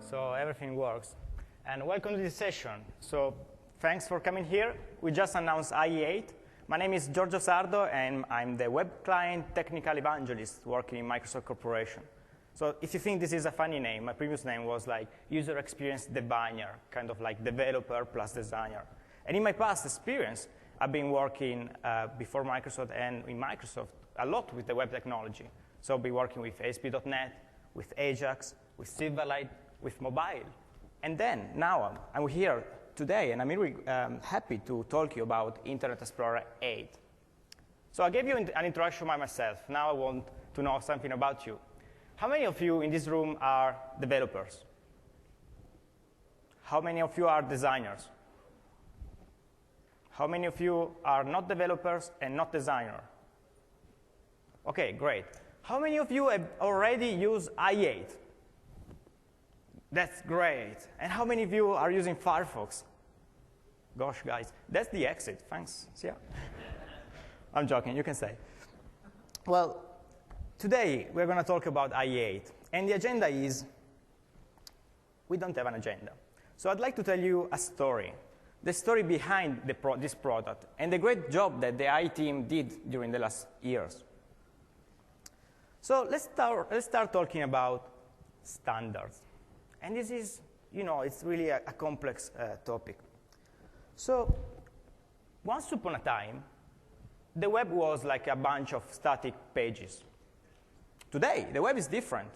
so everything works. And welcome to this session. So thanks for coming here. We just announced IE8. My name is Giorgio Sardo, and I'm the web client technical evangelist working in Microsoft Corporation. So if you think this is a funny name, my previous name was like user experience designer, kind of like developer plus designer. And in my past experience, I've been working before Microsoft and in Microsoft a lot with the web technology. So I've been working with ASP.NET, with Ajax, with Silverlight, with mobile. And then, now, I'm here today, and I'm really happy to talk to you about Internet Explorer 8. So I gave you an introduction by myself. Now I want to know something about you. How many of you in this room are developers? How many of you are designers? How many of you are not developers and not designers? OK, great. How many of you have already used IE8? That's great. And how many of you are using Firefox? Gosh, guys, that's the exit. Thanks. See ya. I'm joking. You can say. Well, today we're going to talk about IE8. And the agenda is we don't have an agenda. So I'd like to tell you a story, the story behind this product, and the great job that the IE team did during the last years. So let's start talking about standards. And this is, it's really a complex topic. So once upon a time, the web was like a bunch of static pages. Today, the web is different.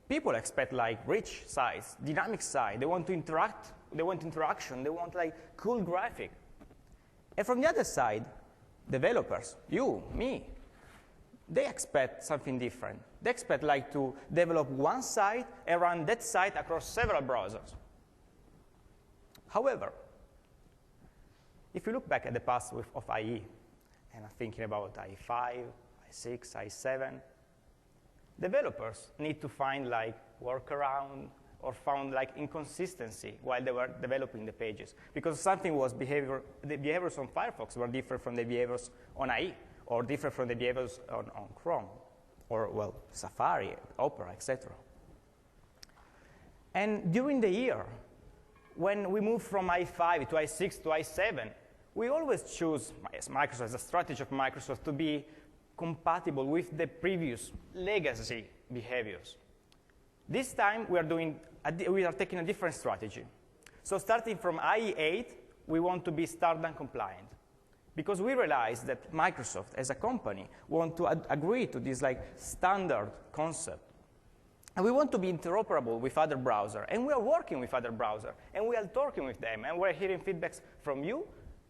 People expect like rich sites, dynamic sites. They want to interact. They want interaction. They want like cool graphic. And from the other side, developers, you, me, they expect something different. They expect like to develop one site and run that site across several browsers. However, if you look back at the past of IE, and I'm thinking about IE5, IE6, IE7, developers need to find like workaround or found like inconsistency while they were developing the pages, because something was the behaviors on Firefox were different from the behaviors on IE, or different from the behaviors on Chrome, or, well, Safari, Opera, etc. And during the year, when we moved from IE5 to IE6 to IE7, we always choose, as Microsoft, as a strategy of Microsoft, to be compatible with the previous legacy behaviors. This time, we are taking a different strategy. So starting from IE8, we want to be standard compliant, because we realized that Microsoft, as a company, want to agree to this like standard concept. And we want to be interoperable with other browsers. And we are working with other browsers. And we are talking with them. And we're hearing feedbacks from you.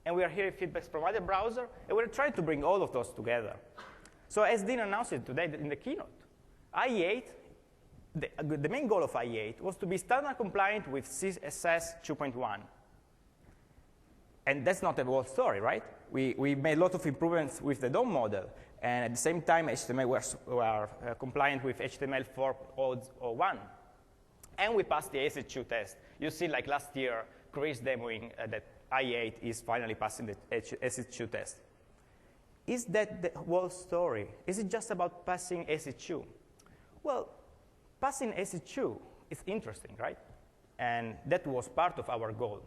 And we are hearing feedbacks from other browsers. And we're trying to bring all of those together. So as Dean announced it today in the keynote, IE8, the main goal of IE8 was to be standard compliant with CSS 2.1. And that's not the whole story, right? We made a lot of improvements with the DOM model. And at the same time, we are compliant with HTML 4.01. And we passed the ACID2 test. You see, like last year, Chris demoing that IE8 is finally passing the ACID2 test. Is that the whole story? Is it just about passing ACID2? Well, passing ACID2 is interesting, right? And that was part of our goal.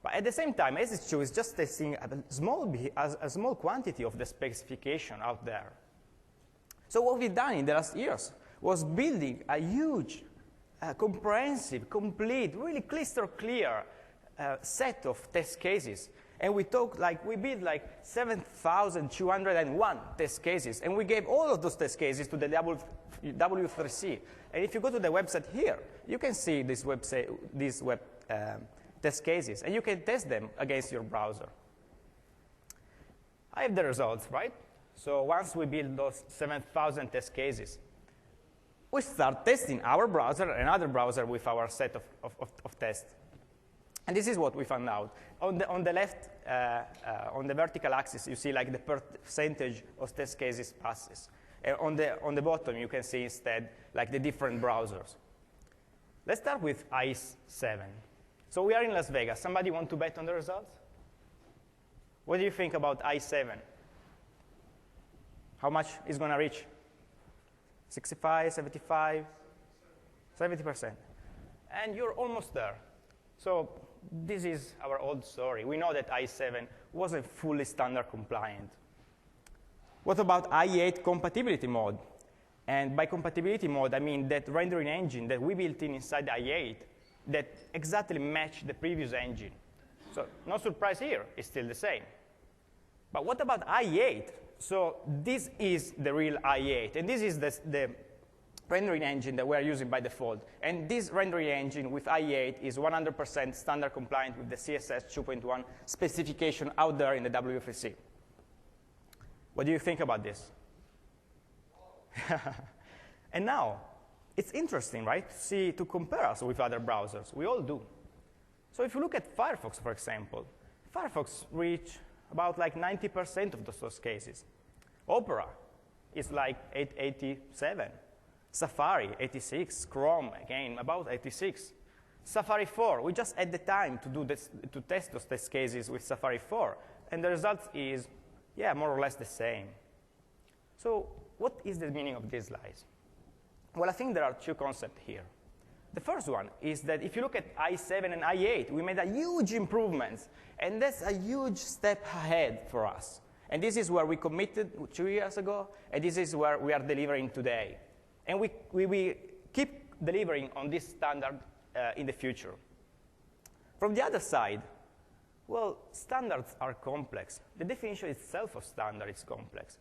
But at the same time, ACID2 is just testing a small quantity of the specification out there. So what we've done in the last years was building a huge, comprehensive, complete, really crystal clear set of test cases. And we built like 7,201 test cases. And we gave all of those test cases to the W3C. And if you go to the website here, you can see these web test cases, and you can test them against your browser. I have the results, right? So once we build those 7,000 test cases, we start testing our browser and other browser with our set of tests. And this is what we found out. On the left, on the vertical axis, you see like the percentage of test cases passes. On the bottom, you can see instead like the different browsers. Let's start with IE7. So we are in Las Vegas. Somebody want to bet on the results? What do you think about IE7? How much is going to reach? 65, 75, 70%. and you're almost there. So this is our old story. We know that i7 wasn't fully standard compliant. What about i8 compatibility mode? And by compatibility mode, I mean that rendering engine that we built inside i8 that exactly matched the previous engine. So no surprise here, it's still the same. But what about i8? So this is the real i8, and this is the rendering engine that we're using by default. And this rendering engine with i8 is 100% standard compliant with the CSS 2.1 specification out there in the W3C. What do you think about this? And now, it's interesting, right, to compare us with other browsers. We all do. So if you look at Firefox, for example, Firefox reach about like 90% of those cases. Opera is like 87. Safari, 86. Chrome, again, about 86. Safari 4, we just had the time to do this, to test those test cases with Safari 4, and the result is, yeah, more or less the same. So what is the meaning of these lies? Well, I think there are two concepts here. The first one is that if you look at i7 and i8, we made a huge improvements, and that's a huge step ahead for us. And this is where we committed 2 years ago, and this is where we are delivering today. And we keep delivering on this standard in the future. From the other side, well, standards are complex. The definition itself of standard is complex.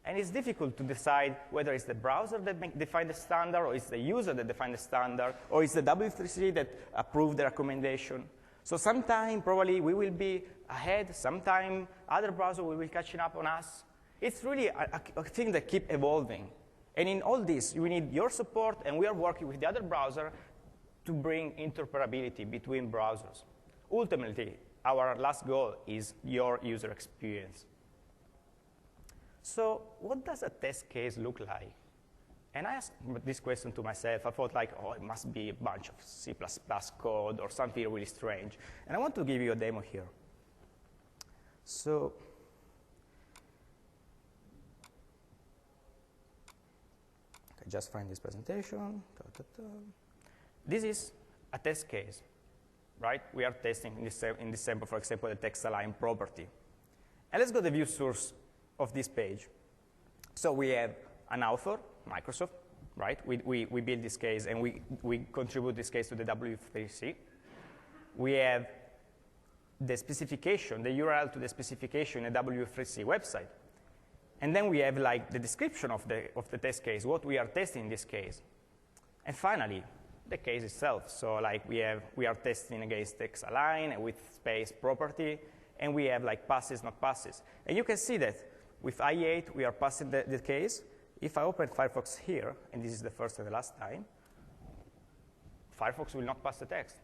And it's difficult to decide whether it's the browser that defines the standard, or it's the user that defines the standard, or it's the W3C that approved the recommendation. So sometime, probably, we will be ahead. Sometime, other browsers will be catching up on us. It's really a thing that keeps evolving. And in all this, we need your support, and we are working with the other browser to bring interoperability between browsers. Ultimately, our last goal is your user experience. So what does a test case look like? And I asked this question to myself. I thought, like, oh, it must be a bunch of C++ code or something really strange. And I want to give you a demo here. So I just find this presentation. This is a test case, right? We are testing in this sample, for example, the text align property. And let's go to the view source of this page. So we have an author, Microsoft, right? We build this case, and we contribute this case to the W3C. We have the specification, the URL to the specification in the W3C website. And then we have like the description of the test case, what we are testing in this case. And finally, the case itself. So like we are testing against text align with space property, and we have like passes, not passes. And you can see that with i8, we are passing the case. If I open Firefox here, and this is the first and the last time, Firefox will not pass the text.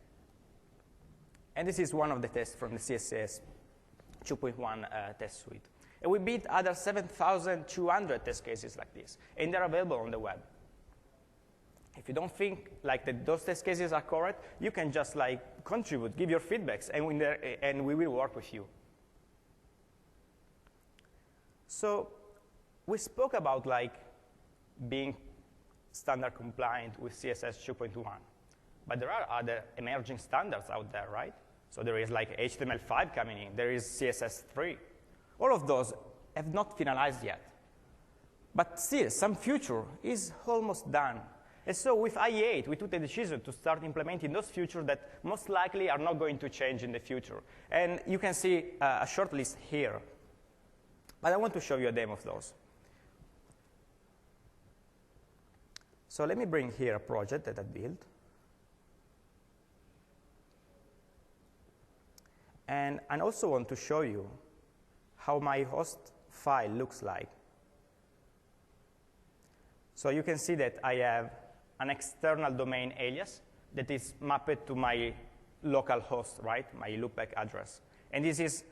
And this is one of the tests from the CSS 2.1 test suite. And we built other 7,200 test cases like this, and they're available on the web. If you don't think like that those test cases are correct, you can just like contribute, give your feedbacks, and we will work with you. So we spoke about like being standard compliant with CSS 2.1, but there are other emerging standards out there, right? So there is like HTML5 coming in, there is CSS3. All of those have not finalized yet. But still, some future is almost done. And so with i8, we took the decision to start implementing those features that most likely are not going to change in the future. And you can see a short list here. But I want to show you a demo of those. So let me bring here a project that I built. And I also want to show you how my host file looks like. So you can see that I have an external domain alias that is mapped to my local host, right, my loopback address. And this is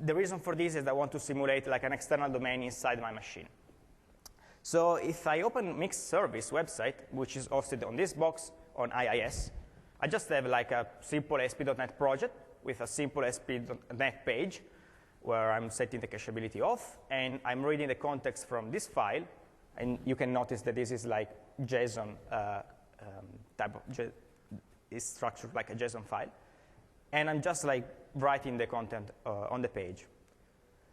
the reason for this is I want to simulate like an external domain inside my machine. So if I open MIX service website, which is hosted on this box on IIS, I just have like a simple ASP.NET project with a simple ASP.NET page where I'm setting the cacheability off, and I'm reading the context from this file. And you can notice that this is like JSON type of is structured like a JSON file. And I'm just like writing the content on the page.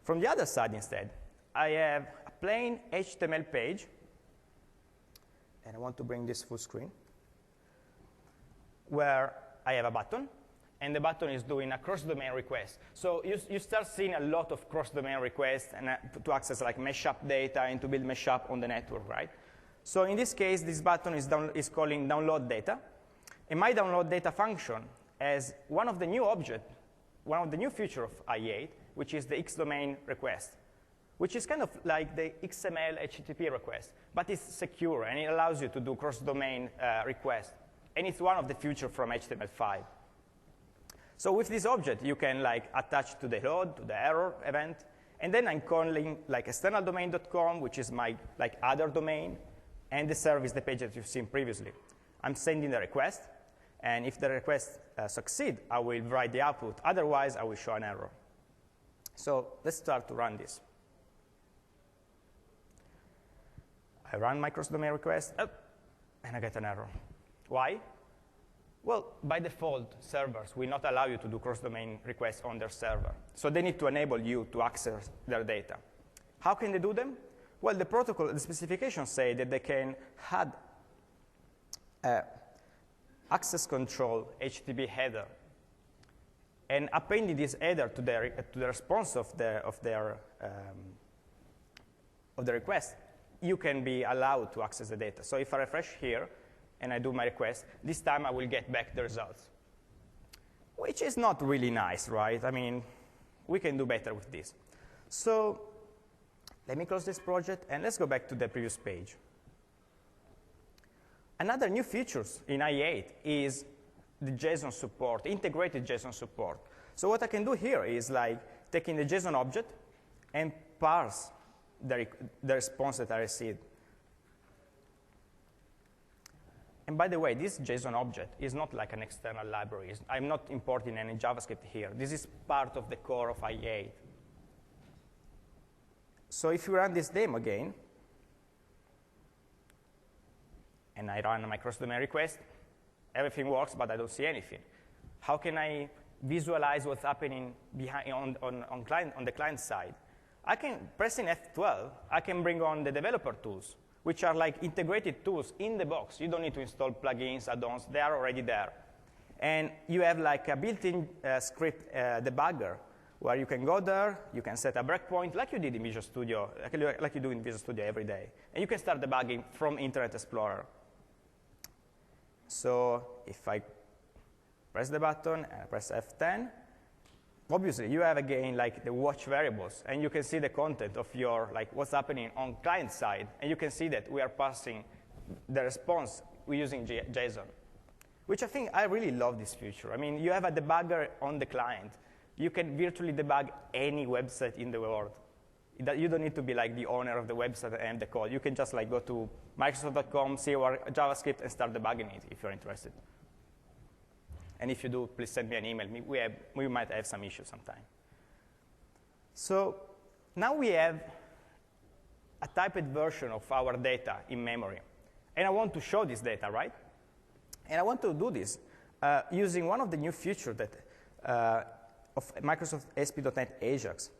From the other side instead, I have a plain HTML page. And I want to bring this full screen, where I have a button. And the button is doing a cross-domain request. So you start seeing a lot of cross-domain requests and to access like mesh-up data and to build mesh-up on the network, right? So in this case, this button is calling download data. And my download data function has one of the new objects, one of the new features of IE8, which is the X-domain request, which is kind of like the XML HTTP request, but it's secure, and it allows you to do cross-domain requests. And it's one of the features from HTML5. So with this object, you can like attach to the load, to the error event, and then I'm calling like externaldomain.com, which is my like other domain, and the service, the page that you've seen previously. I'm sending the request, and if the request succeeds, I will write the output. Otherwise, I will show an error. So let's start to run this. I run my cross-domain request, and I get an error. Why? Well, by default, servers will not allow you to do cross-domain requests on their server. So they need to enable you to access their data. How can they do them? Well, the protocol, the specifications say that they can add access control HTTP header. And appending this header to the response of the request, you can be allowed to access the data. So if I refresh here, and I do my request, this time I will get back the results, which is not really nice, right? I mean, we can do better with this. So let me close this project, and let's go back to the previous page. Another new features in IE8 is the JSON support, integrated JSON support. So what I can do here is like taking the JSON object and parse the response that I received. And by the way, this JSON object is not like an external library. I'm not importing any JavaScript here. This is part of the core of IE8. So if you run this demo again, and I run my cross-domain request, everything works, but I don't see anything. How can I visualize what's happening behind on the client side? I can, pressing F12, I can bring on the developer tools, which are like integrated tools in the box. You don't need to install plugins, add-ons. They are already there. And you have like a built-in script debugger where you can go there, you can set a breakpoint like you did in Visual Studio, like you do in Visual Studio every day. And you can start debugging from Internet Explorer. So if I press the button and I press F10, obviously you have again like the watch variables, and you can see the content of your, like what's happening on client side, and you can see that we are passing the response using JSON, which I think I really love this feature. I mean, you have a debugger on the client. You can virtually debug any website in the world. You don't need to be like the owner of the website and the code. You can just like go to Microsoft.com, see our JavaScript, and start debugging it if you're interested. And if you do, please send me an email. We might have some issues sometime. So now we have a typed version of our data in memory. And I want to show this data, right? And I want to do this using one of the new features that of Microsoft ASP.NET Ajax.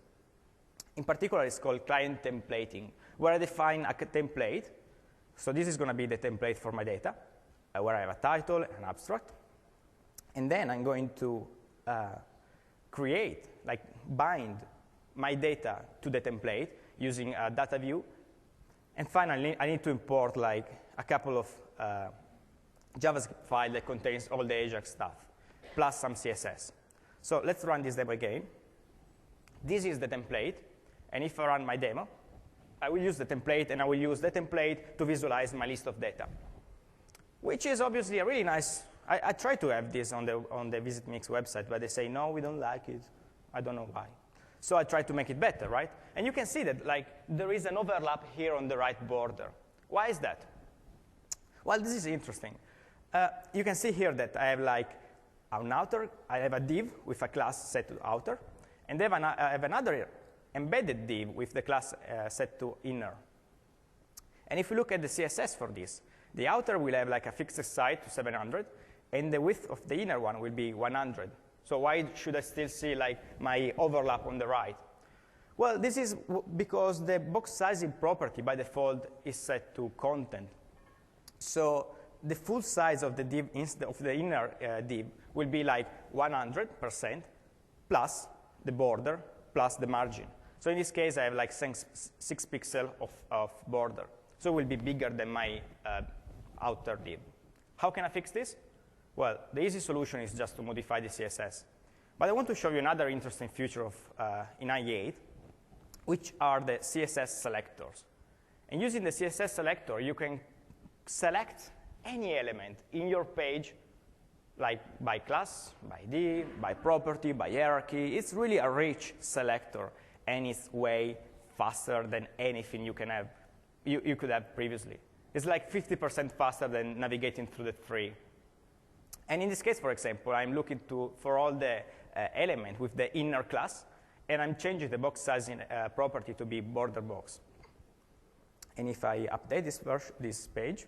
In particular, it's called client templating, where I define a template. So this is going to be the template for my data, where I have a title and an abstract. And then I'm going to create, like bind my data to the template using a data view. And finally, I need to import like a couple of JavaScript files that contains all the Ajax stuff, plus some CSS. So let's run this demo again. This is the template. And if I run my demo, I will use the template, and I will use the template to visualize my list of data, which is obviously a really nice. I try to have this on the Visit Mix website, but they say, no, we don't like it. I don't know why. So I try to make it better, right? And you can see that like there is an overlap here on the right border. Why is that? Well, this is interesting. You can see here that I have like an outer. I have a div with a class set to outer, and then I have another embedded div with the class set to inner. And if you look at the CSS for this, the outer will have like a fixed size to 700, and the width of the inner one will be 100. So why should I still see like my overlap on the right? Well, this is because the box sizing property by default is set to content. So the full size of the div of the inner div will be like 100% plus the border plus the margin. So in this case, I have like 6 pixels of border. So it will be bigger than my outer div. How can I fix this? Well, the easy solution is just to modify the CSS. But I want to show you another interesting feature of, in IE8, which are the CSS selectors. And using the CSS selector, you can select any element in your page, like by class, by div, by property, by hierarchy. It's really a rich selector, and it's way faster than anything you can have, you could have previously. It's like 50% faster than navigating through the tree. And in this case, for example, I'm looking for all the elements with the inner class, and I'm changing the box sizing property to be border box. And if I update this page,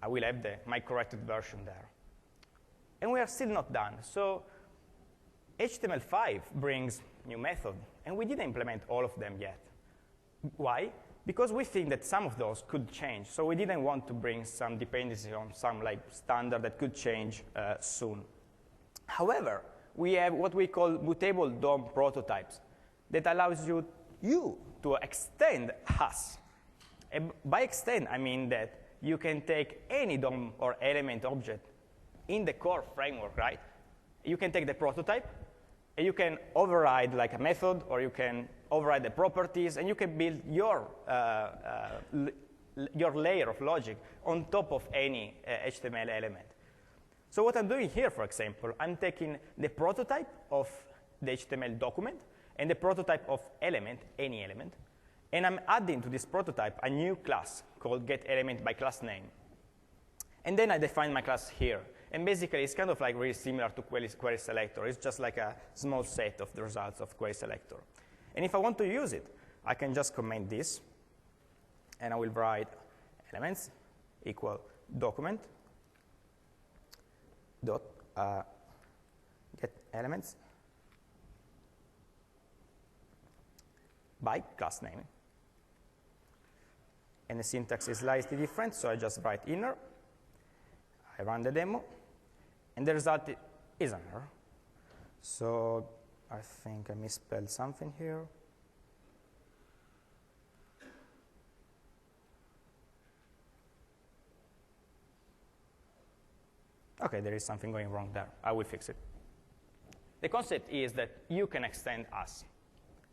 I will have my corrected version there. And we are still not done. So HTML5 brings new method, and we didn't implement all of them yet. Why? Because we think that some of those could change. So we didn't want to bring some dependency on some like standard that could change soon. However, we have what we call mutable DOM prototypes that allows you to extend us. And by extend, I mean that you can take any DOM or element object in the core framework, right? You can take the prototype, and you can override like a method, or you can override the properties, and you can build your layer of logic on top of any HTML element. So what I'm doing here, for example, I'm taking the prototype of the HTML document and the prototype of element, any element, and I'm adding to this prototype a new class called getElementByClassName. And then I define my class here. And basically, it's kind of like really similar to query selector. It's just like a small set of the results of query selector. And if I want to use it, I can just comment this, and I will write elements equal document dot get elements by class name. And the syntax is slightly different, so I just write inner. I run the demo, and the result is an error. So I think I misspelled something here. OK, there is something going wrong there. I will fix it. The concept is that you can extend us.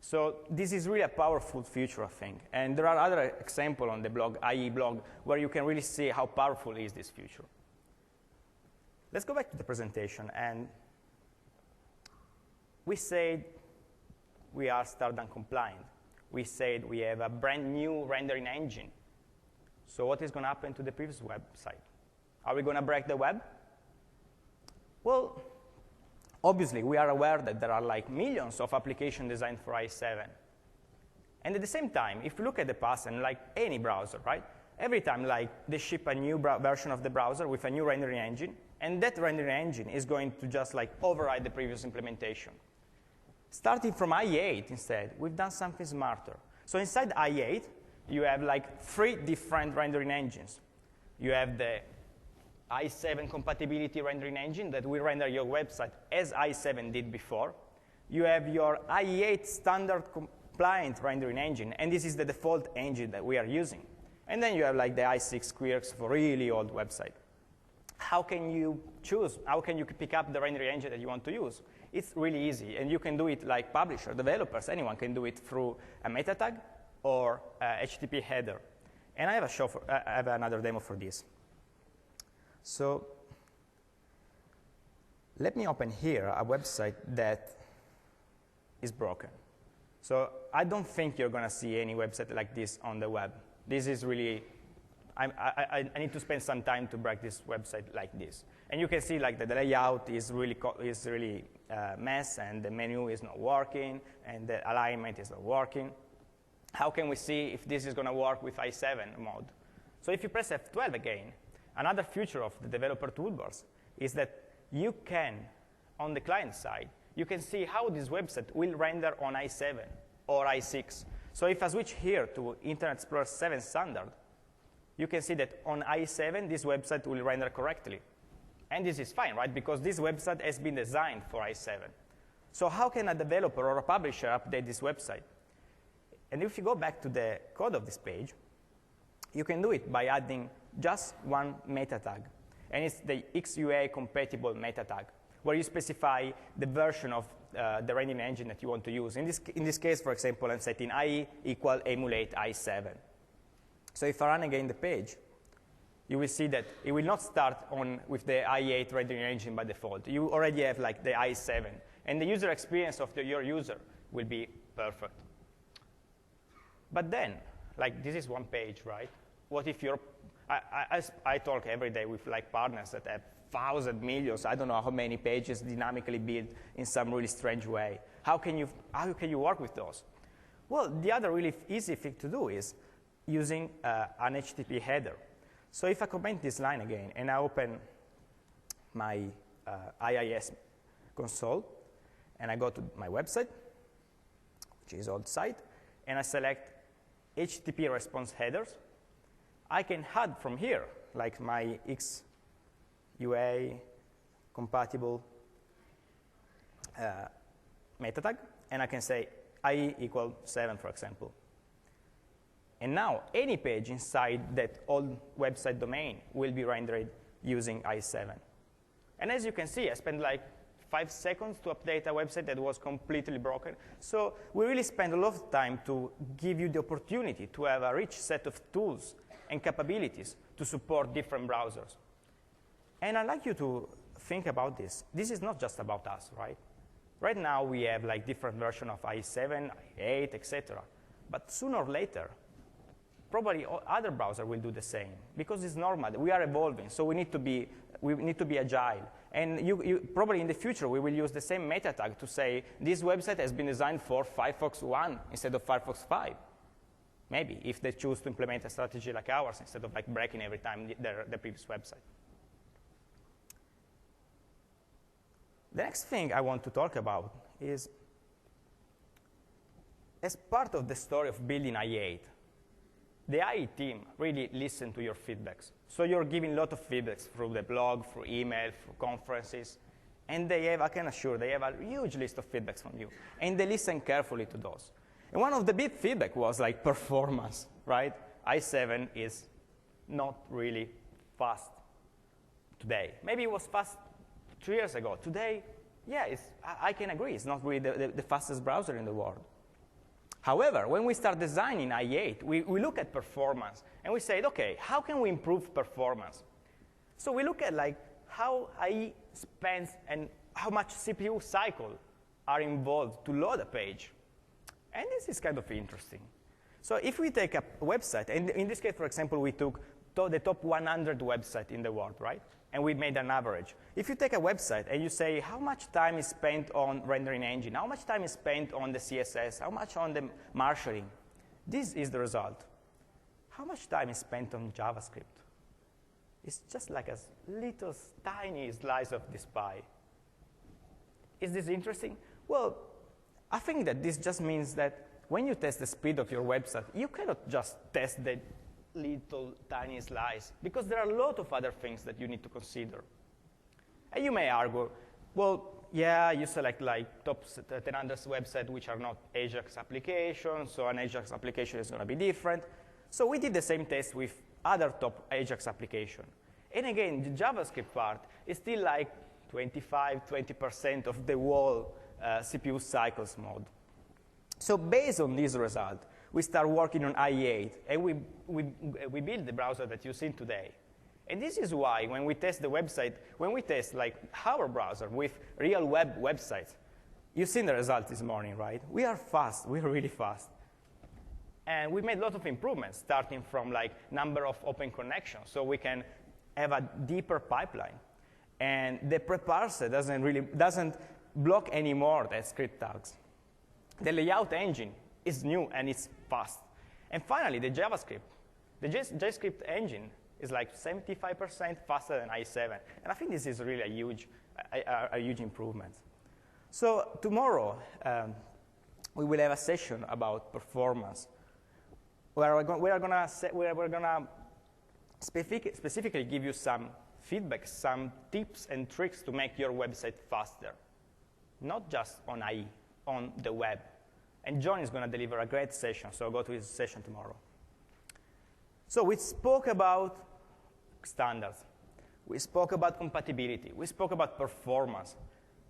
So this is really a powerful feature, I think. And there are other examples on the blog, IE blog, where you can really see how powerful is this feature. Let's go back to the presentation. And we said we are Stardust compliant. We said we have a brand new rendering engine. So what is going to happen to the previous website? Are we going to break the web? Well, obviously, we are aware that there are like millions of applications designed for IE7. And at the same time, if you look at the past, and like any browser, right? Every time like they ship a new version of the browser with a new rendering engine, and that rendering engine is going to just like override the previous implementation. Starting from IE8 instead, we've done something smarter. So inside IE8, you have like 3 different rendering engines. You have the IE7 compatibility rendering engine that will render your website as IE7 did before. You have your IE8 standard compliant rendering engine, and this is the default engine that we are using. And then you have like the i6 quirks for really old website. How can you choose? How can you pick up the rendering engine that you want to use? It's really easy, and you can do it like publisher, developers, anyone can do it through a meta tag or a HTTP header. And I have another demo for this. So let me open here a website that is broken. So I don't think you're going to see any website like this on the web. This is really, I need to spend some time to break this website like this. And you can see like the layout is really mess, and the menu is not working, and the alignment is not working. How can we see if this is going to work with IE7 mode? So if you press F12 again, another feature of the developer toolbars is that you can, on the client side, you can see how this website will render on i7 or i6. So if I switch here to Internet Explorer 7 standard, you can see that on i7, this website will render correctly. And this is fine, right? Because this website has been designed for i7. So how can a developer or a publisher update this website? And if you go back to the code of this page, you can do it by adding just one meta tag. And it's the XUA compatible meta tag, where you specify the version of the rendering engine that you want to use. In this case, for example, I'm setting IE equal emulate i7. So if I run again the page, you will see that it will not start with the i8 rendering engine by default. You already have like the i7. And the user experience of your user will be perfect. But then, like this is one page, right? What if you're, I talk every day with like partners that have thousands, millions, I don't know how many pages dynamically built in some really strange way. How can you work with those? Well, the other really easy thing to do is using an HTTP header. So if I comment this line again, and I open my IIS console, and I go to my website, which is old site, and I select HTTP response headers, I can add from here, like my XUA compatible meta tag, and I can say IE equal 7, for example. And now any page inside that old website domain will be rendered using i7. And as you can see, I spent like 5 seconds to update a website that was completely broken. So we really spend a lot of time to give you the opportunity to have a rich set of tools and capabilities to support different browsers. And I'd like you to think about this. This is not just about us, right? Right now we have like different versions of i7, i8, etc. But sooner or later, probably other browsers will do the same because it's normal. We are evolving, so we need to be agile. And probably in the future, we will use the same meta tag to say this website has been designed for Firefox 1 instead of Firefox 5. Maybe if they choose to implement a strategy like ours instead of like breaking every time the previous website. The next thing I want to talk about is, as part of the story of building i8, the IE team really listened to your feedbacks. So you're giving a lot of feedbacks through the blog, through email, through conferences. And they have, I can assure, they have a huge list of feedbacks from you. And they listen carefully to those. And one of the big feedback was like performance, right? i7 is not really fast today. Maybe it was fast 3 years ago. Today, yeah, I can agree. It's not really the fastest browser in the world. However, when we start designing i8, we look at performance, and we say, OK, how can we improve performance? So we look at like how IE spends and how much CPU cycle are involved to load a page. And this is kind of interesting. So if we take a website, and in this case, for example, we took the top 100 websites in the world, right? And we made an average. If you take a website and you say how much time is spent on rendering engine, how much time is spent on the CSS, how much on the marshalling, this is the result. How much time is spent on JavaScript? It's just like a little tiny slice of this pie. Is this interesting? Well, I think that this just means that when you test the speed of your website, you cannot just test the little tiny slice, because there are a lot of other things that you need to consider. And you may argue, well, yeah, you select like top 100 websites which are not Ajax applications, so an Ajax application is going to be different. So we did the same test with other top Ajax applications. And again, the JavaScript part is still like 20% of the whole CPU cycles mode. So based on this result, we start working on IE8, and we build the browser that you've seen today. And this is why when we test the website, when we test like our browser with real websites, you've seen the result this morning, right? We are fast. We are really fast. And we made a lot of improvements, starting from like number of open connections, so we can have a deeper pipeline. And the preparser doesn't block anymore the script tags. The layout engine is new and it's fast. And finally, the JavaScript. The JavaScript engine is like 75% faster than i7. And I think this is really a huge improvement. So tomorrow, we will have a session about performance, where we're going to specifically give you some feedback, some tips and tricks to make your website faster, not just on IE, on the web. And John is going to deliver a great session, so go to his session tomorrow. So we spoke about standards. We spoke about compatibility. We spoke about performance.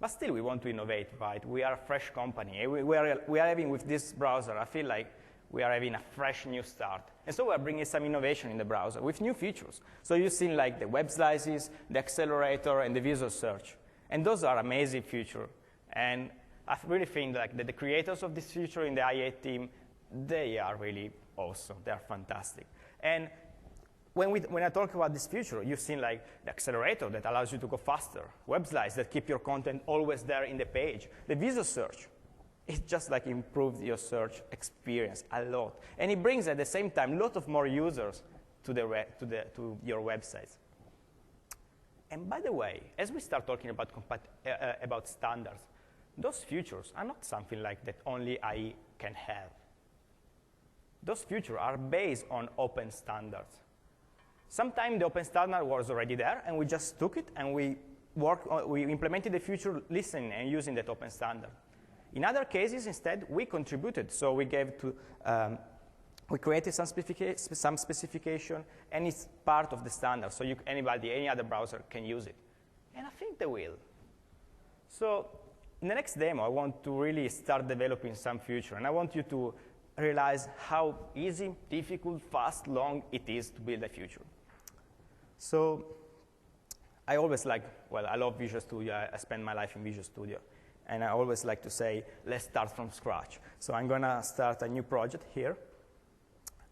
But still, we want to innovate, right? We are a fresh company. We are having, with this browser, I feel like we are having a fresh new start. And so we're bringing some innovation in the browser with new features. So you've seen like the web slices, the accelerator, and the visual search. And those are amazing features. And I really think like that the creators of this feature in the i8 team, they are really awesome. They are fantastic. And when I talk about this feature, you've seen like the accelerator that allows you to go faster, web slides that keep your content always there in the page, the visual search. It just like improves your search experience a lot. And it brings at the same time a lot of more users to your websites. And by the way, as we start talking about standards, those features are not something like that only IE can have. Those features are based on open standards. Sometimes the open standard was already there, and we just took it and we implemented the feature listening and using that open standard. In other cases, instead, we contributed. So we created some specification, and it's part of the standard. So any other browser can use it. And I think they will. So in the next demo, I want to really start developing some feature. And I want you to realize how easy, difficult, fast, long it is to build a feature. So I always I love Visual Studio. I spend my life in Visual Studio. And I always like to say, let's start from scratch. So I'm going to start a new project here.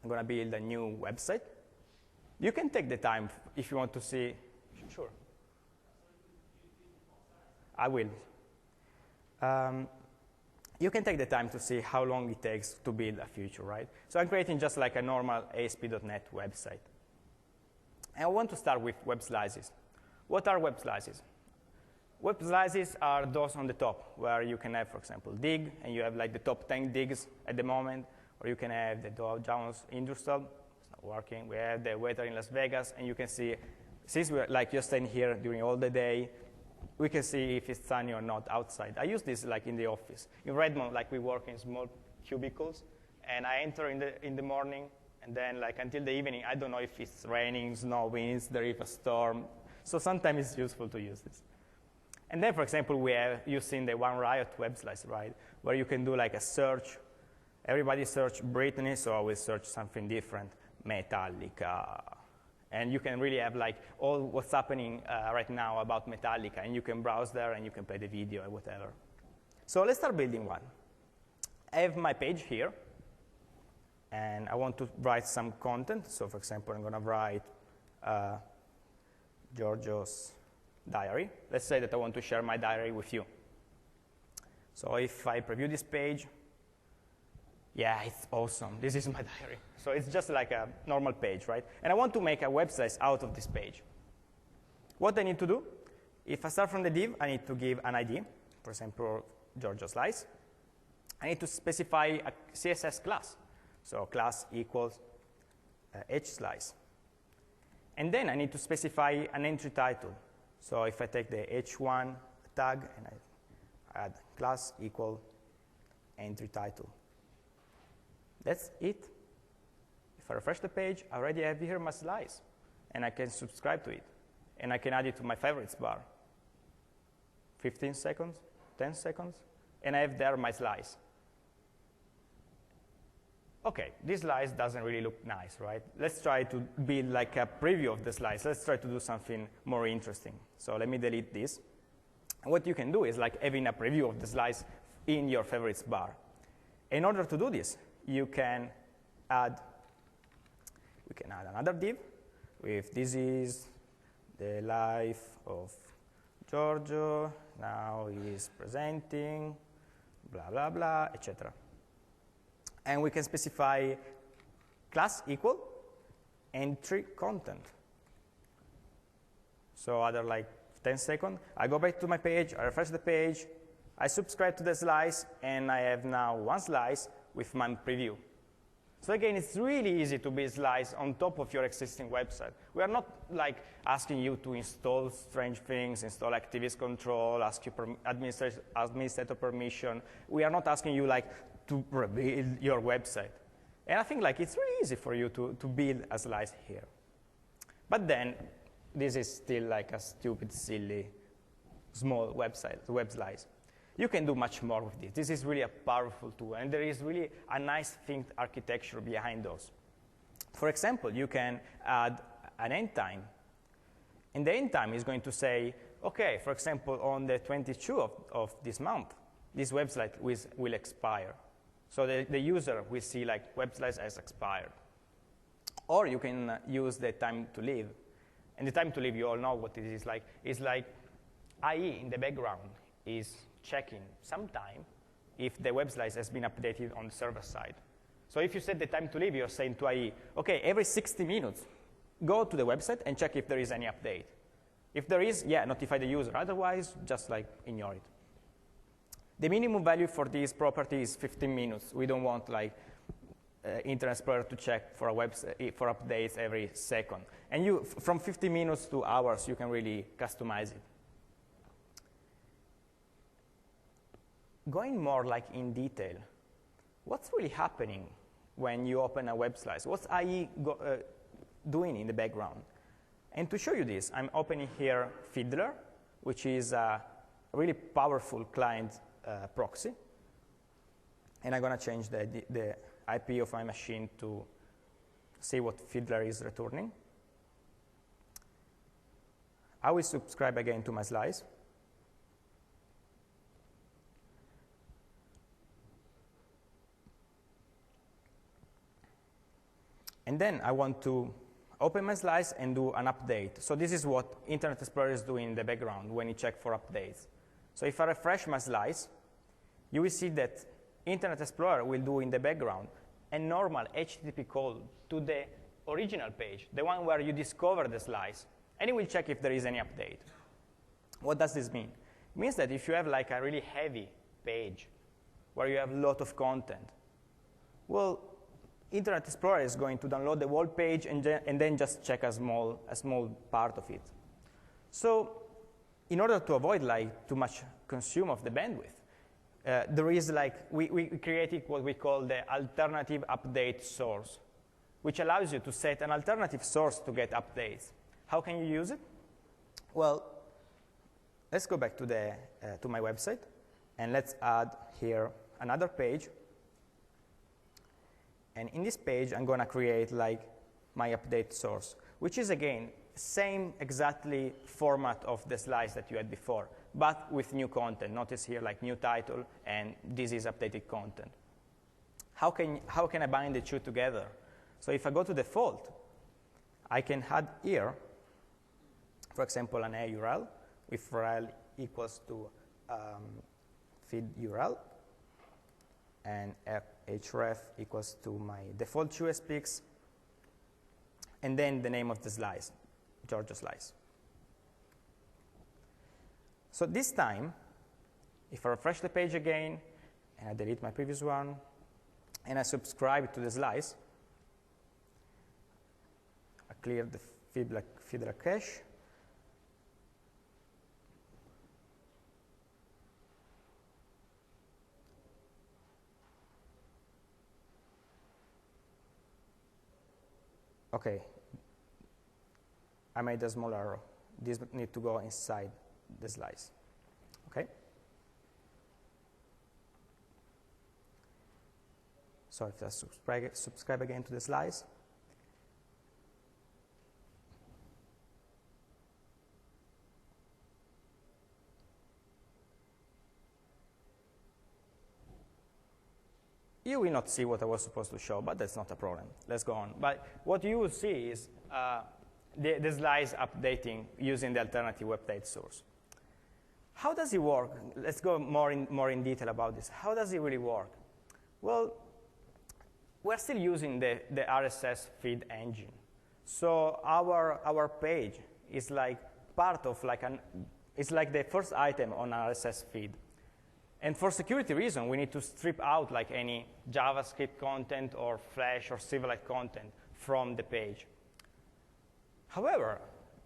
I'm going to build a new website. You can take the time if you want to see. Sure. I will. You can take the time to see how long it takes to build a feature, right? So I'm creating just like a normal ASP.NET website. And I want to start with web slices. What are web slices? Web slices are those on the top, where you can have, for example, dig, and you have like the top 10 digs at the moment, or you can have the Dow Jones Industrial. It's not working. We have the weather in Las Vegas, and you can see, since you're staying here during all the day, we can see if it's sunny or not outside. I use this like in the office. In Redmond, like we work in small cubicles, and I enter in the morning, and then like until the evening, I don't know if it's raining, snowing, there is a storm. So sometimes it's useful to use this. And then, for example, you've seen the One Riot web slice, right, where you can do like a search. Everybody search Britney, so I will search something different, Metallica. And you can really have like all what's happening right now about Metallica, and you can browse there and you can play the video or whatever. So let's start building one. I have my page here, and I want to write some content. So for example, I'm going to write Giorgio's diary. Let's say that I want to share my diary with you. So if I preview this page, yeah, it's awesome. This is my diary. So it's just like a normal page, right? And I want to make a website out of this page. What I need to do, if I start from the div, I need to give an ID, for example, Giorgio Slice. I need to specify a CSS class. So class equals hSlice. And then I need to specify an entry title. So if I take the h1 tag and I add class equal entry title. That's it. If I refresh the page, I already have here my slice, and I can subscribe to it. And I can add it to my favorites bar. 15 seconds, 10 seconds, and I have there my slice. OK, this slice doesn't really look nice, right? Let's try to build like a preview of the slice. Let's try to do something more interesting. So let me delete this. And what you can do is like having a preview of the slice in your favorites bar. In order to do this, we can add another div with this is the life of Giorgio, now he is presenting, blah, blah, blah, etc. And we can specify class equal entry content. So other like 10 seconds. I go back to my page, I refresh the page, I subscribe to the slice, and I have now one slice with my preview. So again, it's really easy to build slices on top of your existing website. We are not like asking you to install strange things, install activist control, ask you administrator permission. We are not asking you like to rebuild your website. And I think like it's really easy for you to build a slice here. But then this is still like a stupid, silly, small web slice. You can do much more with this. This is really a powerful tool, and there is really a nice think architecture behind those. For example, you can add an end time. And the end time is going to say, okay, for example, on the 22nd of this month, this website will expire. So the user will see like websites as expired. Or you can use the time to live. And the time to live, you all know what it is like. It's like IE in the background is checking sometime if the web slice has been updated on the server side. So if you set the time to live, you're saying to IE, okay, every 60 minutes, go to the website and check if there is any update. If there is, yeah, notify the user. Otherwise, just like ignore it. The minimum value for this property is 15 minutes. We don't want like Internet Explorer to check for for updates every second. And from 15 minutes to hours, you can really customize it. Going more like in detail, what's really happening when you open a web slice? What's IE doing in the background? And to show you this, I'm opening here Fiddler, which is a really powerful client proxy. And I'm going to change the IP of my machine to see what Fiddler is returning. I will subscribe again to my slice. And then I want to open my slice and do an update. So this is what Internet Explorer is doing in the background when you check for updates. So if I refresh my slice, you will see that Internet Explorer will do in the background a normal HTTP call to the original page, the one where you discover the slice, and it will check if there is any update. What does this mean? It means that if you have like a really heavy page where you have a lot of content, well, Internet Explorer is going to download the whole page and then just check a small part of it. So in order to avoid like too much consume of the bandwidth, there is like, we created what we call the alternative update source, which allows you to set an alternative source to get updates. How can you use it? Well, let's go back to my website, and let's add here another page. And in this page, I'm going to create like my update source, which is, again, same exactly format of the slice that you had before, but with new content. Notice here like new title, and this is updated content. How can I bind the two together? So if I go to default, I can add here, for example, an A URL with rel equals to feed URL, and href equals to my default QSPix, and then the name of the slice, Giorgio slice. So this time, if I refresh the page again, and I delete my previous one, and I subscribe to the slice, I clear the Fiddler cache, okay, I made a small error. This needs to go inside the slice, okay? So if I subscribe again to the slice, you will not see what I was supposed to show, but that's not a problem. Let's go on. But what you will see is the slice updating using the alternative update source. How does it work? Let's go more in detail about this. How does it really work? Well, we're still using the RSS feed engine. So our page is like part of like it's like the first item on RSS feed. And for security reason, we need to strip out like any JavaScript content or Flash or Silverlight content from the page. However,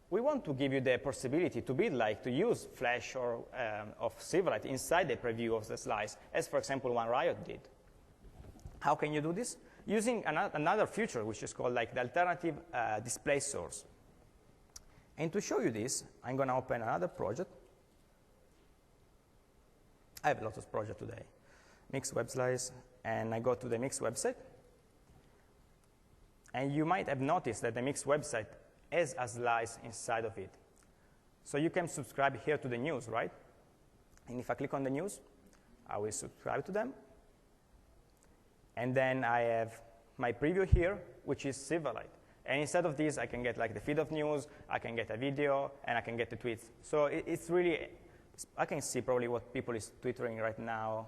we want to give you the possibility to build like to use Flash or of Silverlight inside the preview of the slice, as for example one Riot did. How can you do this? Using another feature which is called like the alternative display source. And to show you this, I'm going to open another project. I have a lot of projects today. Mix web slice, and I go to the Mix website. And you might have noticed that the Mix website has a slice inside of it. So you can subscribe here to the news, right? And if I click on the news, I will subscribe to them. And then I have my preview here, which is Silverlight. And instead of this, I can get like the feed of news, I can get a video, and I can get the tweets. So it's really, I can see probably what people is twittering right now.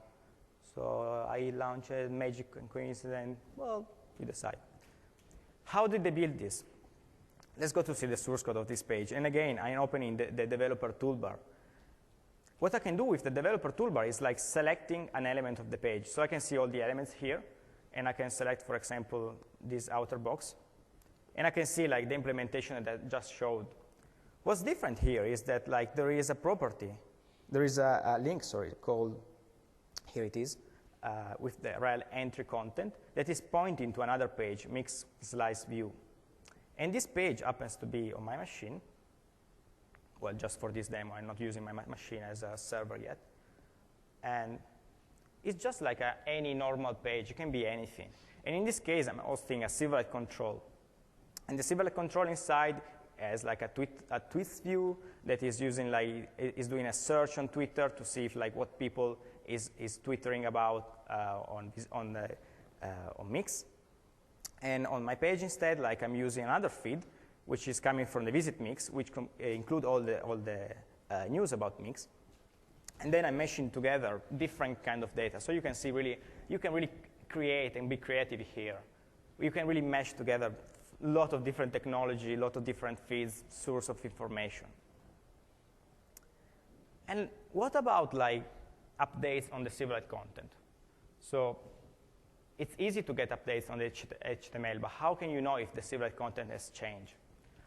So I launch a magic coincidence. Well, you decide. How did they build this? Let's go to see the source code of this page. And again, I'm opening the developer toolbar. What I can do with the developer toolbar is like selecting an element of the page. So I can see all the elements here, and I can select, for example, this outer box. And I can see like the implementation that I just showed. What's different here is that like there is a property, there is a link, sorry, called, here it is, with the rel entry content that is pointing to another page, mix slice view. And this page happens to be on my machine. Well, just for this demo, I'm not using my machine as a server yet. And it's just like any normal page. It can be anything. And in this case, I'm hosting a Silverlight control. And the Silverlight control inside has like a tweets view that is using like is doing a search on Twitter to see if like what people is twittering about on Mix. And on my page instead, like I'm using another feed, which is coming from the visit Mix, which include all the news about Mix. And then I'm meshing together different kind of data. So you can see really, you can really create and be creative here. You can really mesh together a lot of different technology, a lot of different feeds, source of information. And what about like updates on the Silverlight content? So it's easy to get updates on the HTML, but how can you know if the Silverlight content has changed?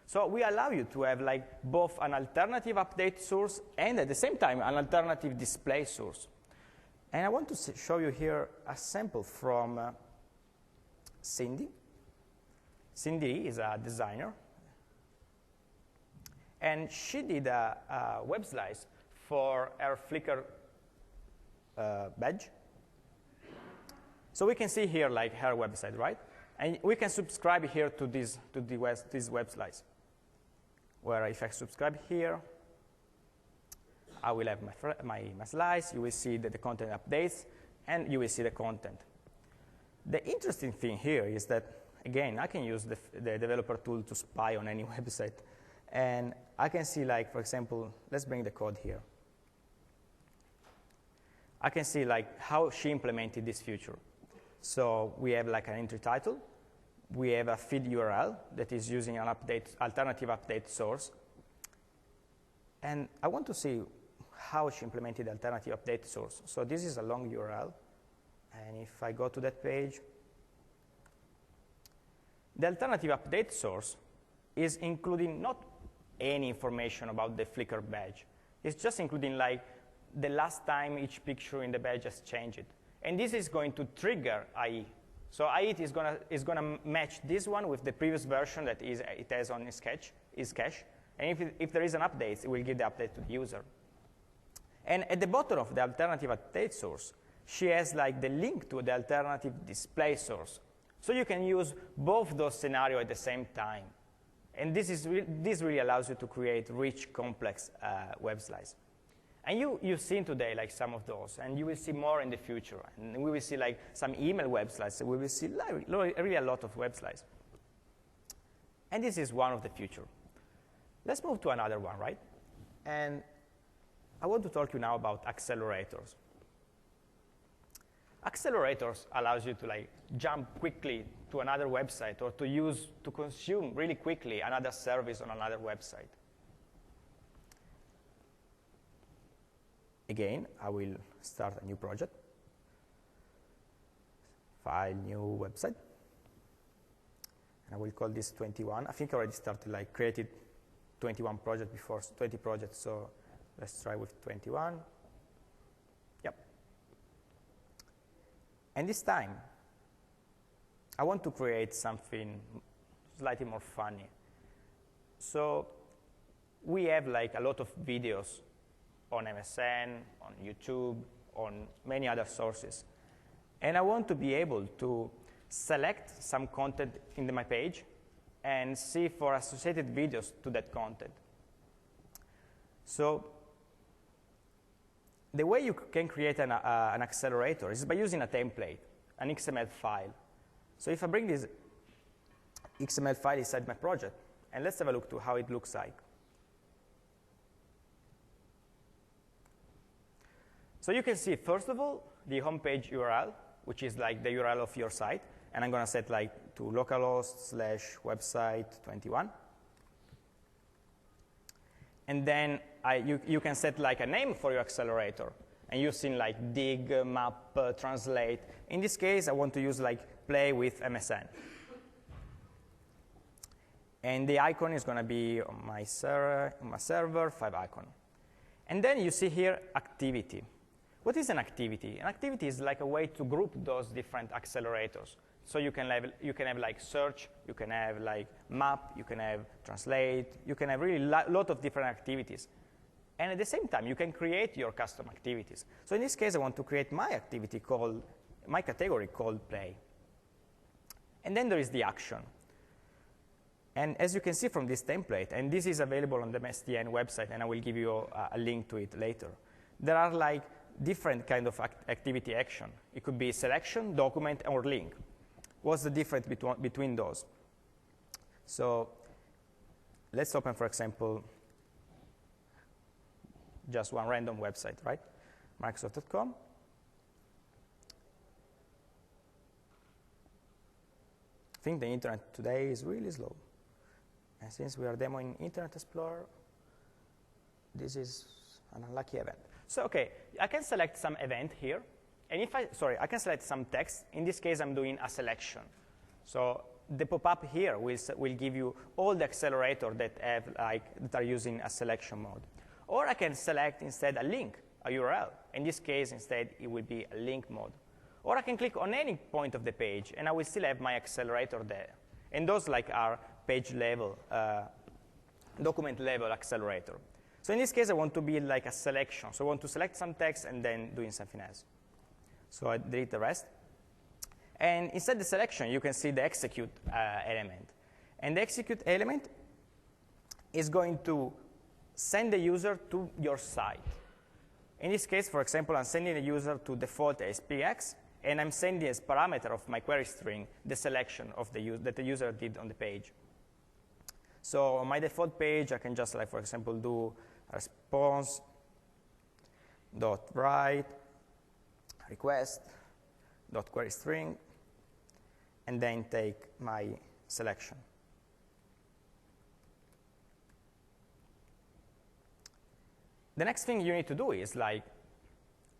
So we allow you to have like both an alternative update source and at the same time an alternative display source. And I want to show you here a sample from Cindy. Cindy is a designer, and she did a web slice for her Flickr badge. So we can see here like her website, right? And we can subscribe here to this web slice, where if I subscribe here, I will have my slice. You will see that the content updates, and you will see the content. The interesting thing here is that, again, I can use the developer tool to spy on any website. And I can see, like, for example, let's bring the code here. I can see like how she implemented this feature. So we have like an entry title. We have a feed URL that is using an alternative update source. And I want to see how she implemented the alternative update source. So this is a long URL. And if I go to that page, the alternative update source is including not any information about the Flickr badge. It's just including like the last time each picture in the badge has changed. And this is going to trigger IE. So IE is gonna match this one with the previous version that it has on its cache. And if there is an update, it will give the update to the user. And at the bottom of the alternative update source, she has like the link to the alternative display source. So you can use both those scenarios at the same time. And this really allows you to create rich, complex web slices. And you've seen today like some of those, and you will see more in the future. And we will see like some email web slides. We will see really a lot of web slides. And this is one of the future. Let's move to another one, right? And I want to talk to you now about accelerators. Accelerators allows you to like jump quickly to another website or to consume really quickly another service on another website. again, I will start a new project. File, new website. And I will call this 21. I think I already started, like, created 21 projects before, 20 projects, so let's try with 21. Yep. And this time, I want to create something slightly more funny. So we have, like, a lot of videos on MSN, on YouTube, on many other sources. And I want to be able to select some content in my page and see for associated videos to that content. So the way you can create an accelerator is by using a template, an XML file. So if I bring this XML file inside my project, and let's have a look to how it looks like. So you can see, first of all, the homepage URL, which is like the URL of your site. And I'm going to set like to localhost/website21. And then you can set like a name for your accelerator. And using like dig, map, translate. In this case, I want to use like play with MSN. And the icon is going to be on my server, 5 icon. And then you see here activity. What is an activity? An activity is like a way to group those different accelerators. So you can have like search, you can have like map, you can have translate, you can have really a lot of different activities. And at the same time, you can create your custom activities. So in this case, I want to create my activity called, my category called play. And then there is the action. And as you can see from this template, and this is available on the MSDN website, and I will give you a link to it later, there are like different kind of activity action. It could be selection, document, or link. What's the difference between those? So let's open, for example, just one random website, right? Microsoft.com. I think the internet today is really slow. And since we are demoing Internet Explorer, this is an unlucky event. So, okay, I can select some event here. And I can select some text. In this case, I'm doing a selection. So the pop-up here will give you all the accelerator that are using a selection mode. Or I can select instead a link, a URL. In this case, instead, it will be a link mode. Or I can click on any point of the page, and I will still have my accelerator there. And those are page level, document level accelerator. So in this case, I want to be like a selection. So I want to select some text and then doing something else. So I delete the rest. And inside the selection, you can see the execute element. And the execute element is going to send the user to your site. In this case, for example, I'm sending the user to default SPX, and I'm sending as parameter of my query string the selection of that the user did on the page. So on my default page, I can just, for example, do response.write request.query string, and then take my selection. The next thing you need to do is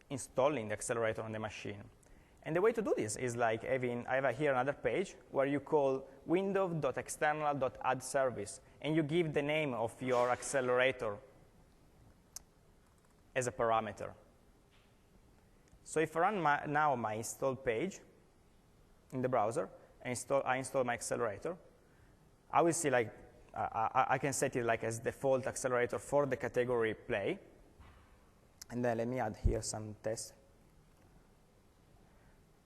installing the accelerator on the machine. And the way to do this is I have here another page where you call window.external.add-service, and you give the name of your accelerator as a parameter. So if I run now my install page in the browser, and I install my accelerator, I will see I can set it as default accelerator for the category play. And then let me add here some tests.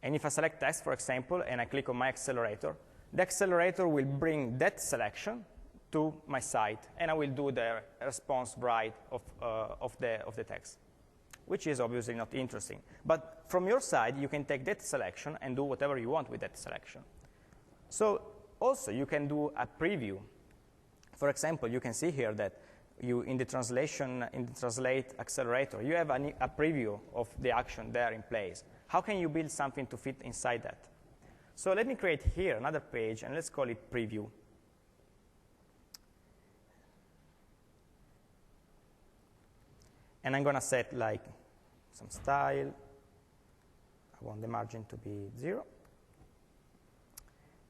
And if I select test, for example, and I click on my accelerator, the accelerator will bring that selection to my site, and I will do the response write of the text, which is obviously not interesting. But from your side, you can take that selection and do whatever you want with that selection. So also, you can do a preview. For example, you can see here that in the translate accelerator, you have a preview of the action there in place. How can you build something to fit inside that? So let me create here another page, and let's call it preview. And I'm going to set some style. I want the margin to be 0.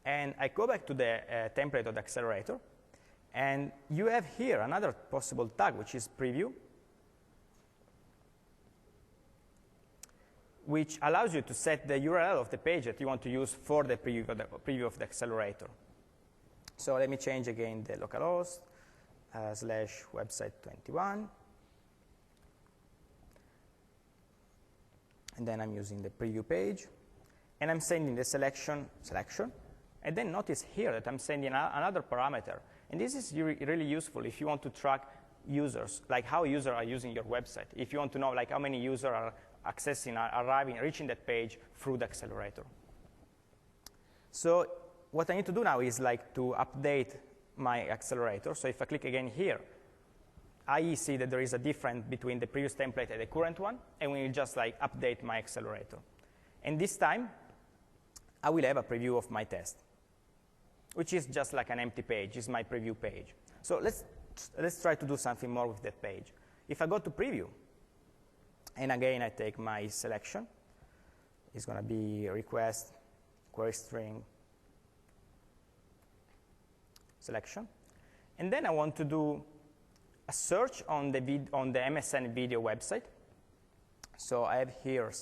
And I go back to the template of the accelerator. And you have here another possible tag, which is preview, which allows you to set the URL of the page that you want to use for the preview of the accelerator. So let me change again the localhost / website 21. And then I'm using the preview page. And I'm sending the selection. And then notice here that I'm sending another parameter. And this is really useful if you want to track users, like how users are using your website. If you want to know like how many users are accessing, arriving, reaching that page through the accelerator. So what I need to do now is like to update my accelerator. So if I click again here, I see that there is a difference between the previous template and the current one, and we will just like update my accelerator. And this time, I will have a preview of my test, which is just like an empty page. It's my preview page. So let's try to do something more with that page. If I go to preview, and again I take my selection, it's going to be request, query string, selection. And then I want to do a search on the MSN video website. So I have here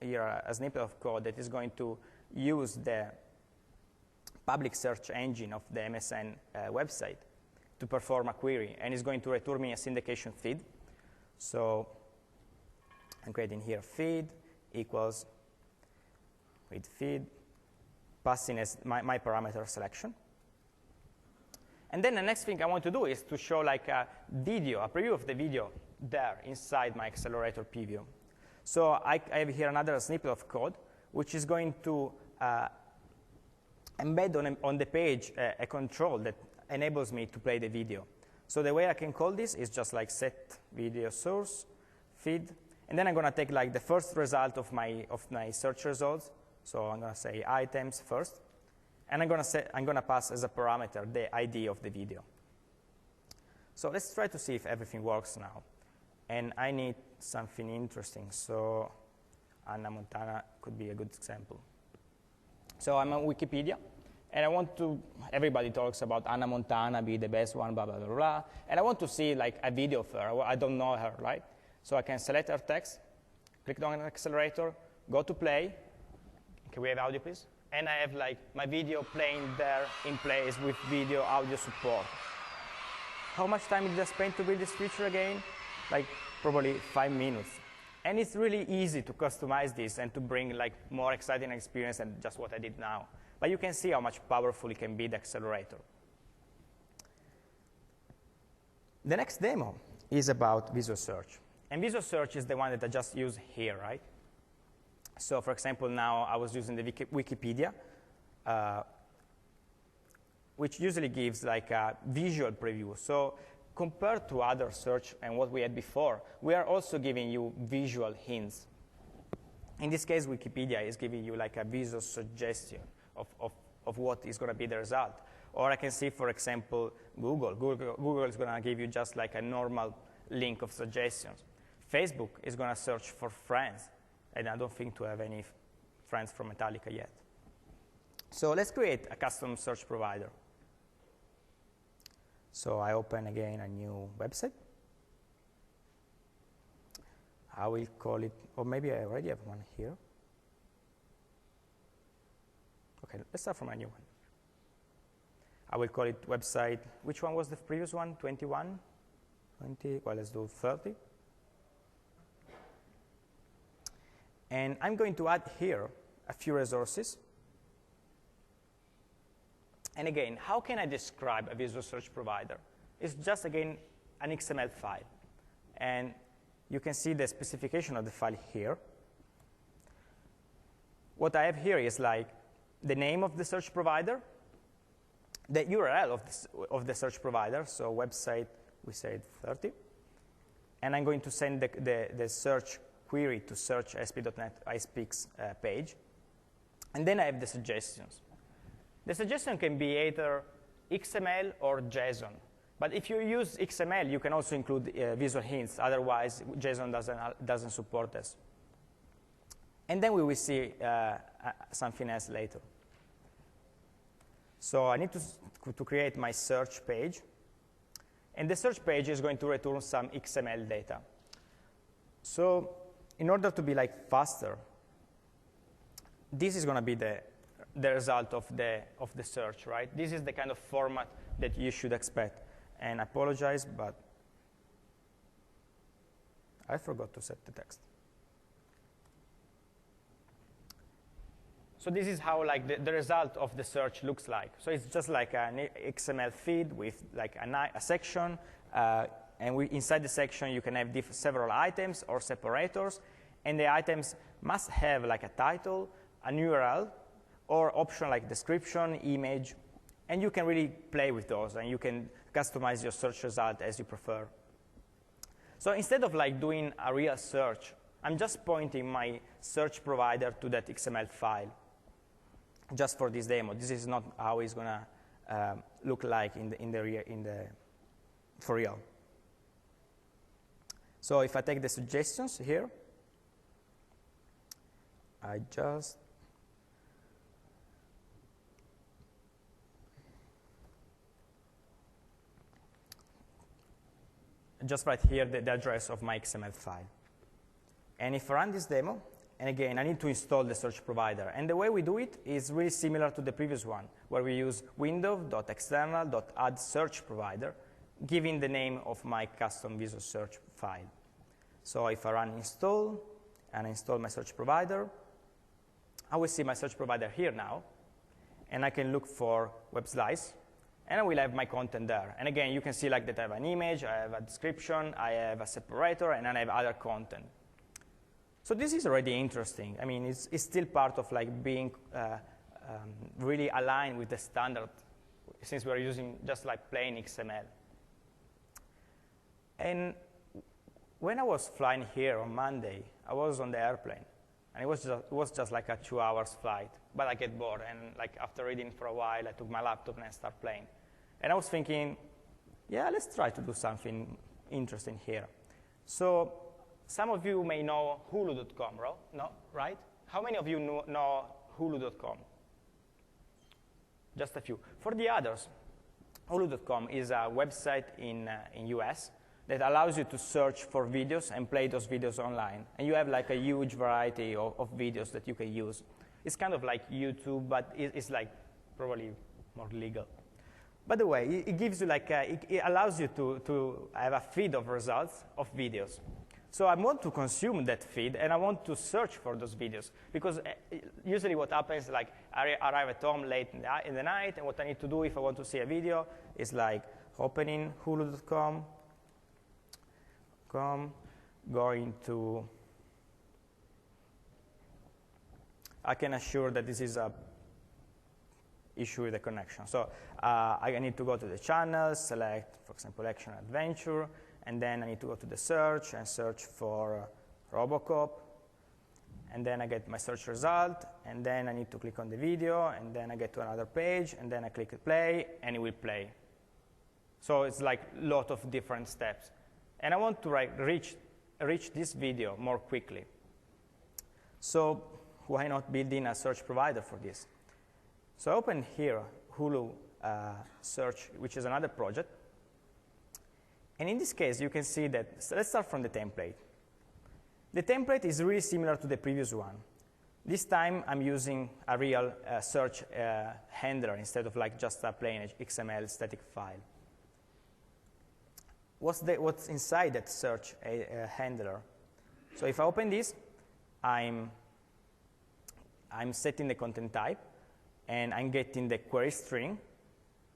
a snippet of code that is going to use the public search engine of the MSN website to perform a query, and it's going to return me a syndication feed. So I'm creating here feed equals with feed, passing as my parameter selection. And then the next thing I want to do is to show like a video, a preview of the video there inside my accelerator preview. So I have here another snippet of code, which is going to embed on the page a control that enables me to play the video. So the way I can call this is just like set video source, feed, and then I'm going to take like the first result of my search results. So I'm going to say items first. And I'm going to pass as a parameter the ID of the video. So let's try to see if everything works now. And I need something interesting. So Anna Montana could be a good example. So I'm on Wikipedia. And I want to, everybody talks about Anna Montana be the best one, blah, blah, blah, blah. And I want to see like a video of her. I don't know her, right? So I can select her text, click on an accelerator, go to play. Can we have audio, please? And I have like my video playing there in place with video audio support. How much time did I spend to build this feature again? Like probably 5 minutes. And it's really easy to customize this and to bring like more exciting experience than just what I did now. But you can see how much powerful it can be, the accelerator. The next demo is about visual search. And visual search is the one that I just used here, right? So for example, now I was using the Wikipedia, which usually gives like a visual preview. So compared to other search and what we had before, we are also giving you visual hints. In this case, Wikipedia is giving you like a visual suggestion of what is going to be the result. Or I can see, for example, Google is going to give you just like a normal link of suggestions. Facebook is going to search for friends. And I don't think to have any friends from Metallica yet. So let's create a custom search provider. So I open again a new website. I will call it, or maybe I already have one here. OK, let's start from a new one. I will call it website. Which one was the previous one? 21? 20? Well, let's do 30. And I'm going to add here a few resources. And again, how can I describe a visual search provider? It's just, again, an XML file. And you can see the specification of the file here. What I have here is like the name of the search provider, the URL of the search provider, so website, we said 30. And I'm going to send the search query to search ASP.NET iSpeaks page. And then I have the suggestions. The suggestion can be either XML or JSON. But if you use XML, you can also include visual hints. Otherwise, JSON doesn't support this. And then we will see something else later. So I need to create my search page. And the search page is going to return some XML data. So in order to be like faster, this is going to be the result of the search, right? This is the kind of format that you should expect. And I apologize, but I forgot to set the text. So this is how like the result of the search looks like. So it's just like an XML feed with like a section, and inside the section you can have several items or separators, and the items must have like a title, an URL, or option like description, image, and you can really play with those, and you can customize your search result as you prefer. So instead of like doing a real search, I'm just pointing my search provider to that XML file. Just for this demo, this is not how it's going to look like for real. So if I take the suggestions here, I just write here the address of my XML file. And if I run this demo, and again, I need to install the search provider. And the way we do it is really similar to the previous one, where we use window.external.add search provider, giving the name of my custom Visual Search file. So if I run install and install my search provider, I will see my search provider here now. And I can look for web slice, and I will have my content there. And again, you can see like that I have an image, I have a description, I have a separator, and I have other content. So this is already interesting. I mean, it's still part of like being really aligned with the standard, since we're using just like plain XML. And when I was flying here on Monday, I was on the airplane, and it was just like a 2 hours flight. But I get bored, and like after reading for a while, I took my laptop and I started playing. And I was thinking, yeah, let's try to do something interesting here. So some of you may know Hulu.com, no? Right? How many of you know Hulu.com? Just a few. For the others, Hulu.com is a website in US that allows you to search for videos and play those videos online. And you have like a huge variety of videos that you can use. It's kind of like YouTube, but it's like probably more legal. By the way, it gives you like it allows you to have a feed of results of videos. So I want to consume that feed, and I want to search for those videos. Because usually what happens, like I arrive at home late in the night, and what I need to do if I want to see a video is like opening Hulu.com, going to, I can assure that this is a issue with the connection. So I need to go to the channel, select, for example, action adventure, and then I need to go to the search and search for Robocop. And then I get my search result, and then I need to click on the video, and then I get to another page, and then I click play, and it will play. So it's like a lot of different steps. And I want to reach this video more quickly. So why not build in a search provider for this? So I open here Hulu Search, which is another project. And in this case, you can see that, so let's start from the template. The template is really similar to the previous one. This time, I'm using a real search handler instead of like just a plain XML static file. What's inside that search handler? So if I open this, I'm setting the content type, and I'm getting the query string,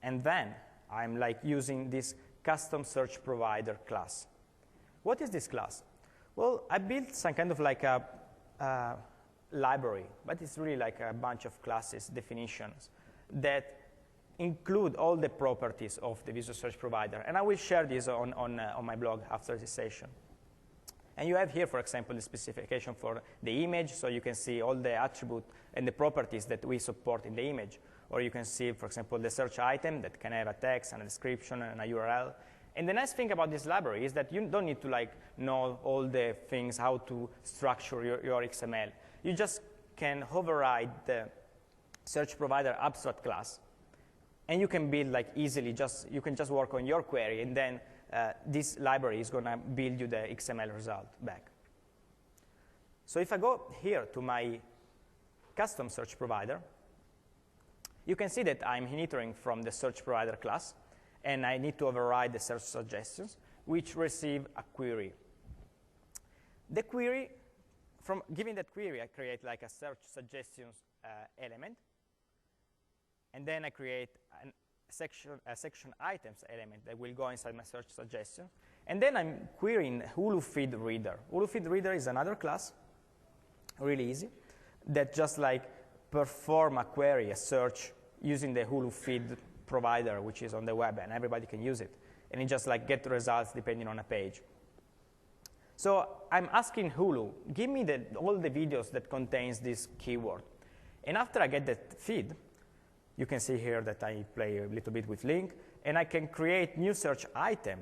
and then I'm like using this custom search provider class. What is this class? Well, I built some kind of like a library, but it's really like a bunch of classes, definitions, that include all the properties of the Visual Search Provider. And I will share this on my blog after this session. And you have here, for example, the specification for the image, so you can see all the attributes and the properties that we support in the image. Or you can see, for example, the search item that can have a text and a description and a URL. And the nice thing about this library is that you don't need to like know all the things, how to structure your XML. You just can override the search provider abstract class, and you can build like easily, you can just work on your query, and then this library is going to build you the XML result back. So if I go here to my custom search provider, you can see that I'm initering from the search provider class, and I need to override the search suggestions, which receive a query. The query, from giving that query, I create like a search suggestions element, and then I create a section items element that will go inside my search suggestions, and then I'm querying Hulu feed reader. Hulu feed reader is another class, really easy, that just like perform a query, a search, using the Hulu feed provider, which is on the web, and everybody can use it. And it just like get the results depending on a page. So I'm asking Hulu, give me all the videos that contains this keyword. And after I get that feed, you can see here that I play a little bit with link, and I can create new search item,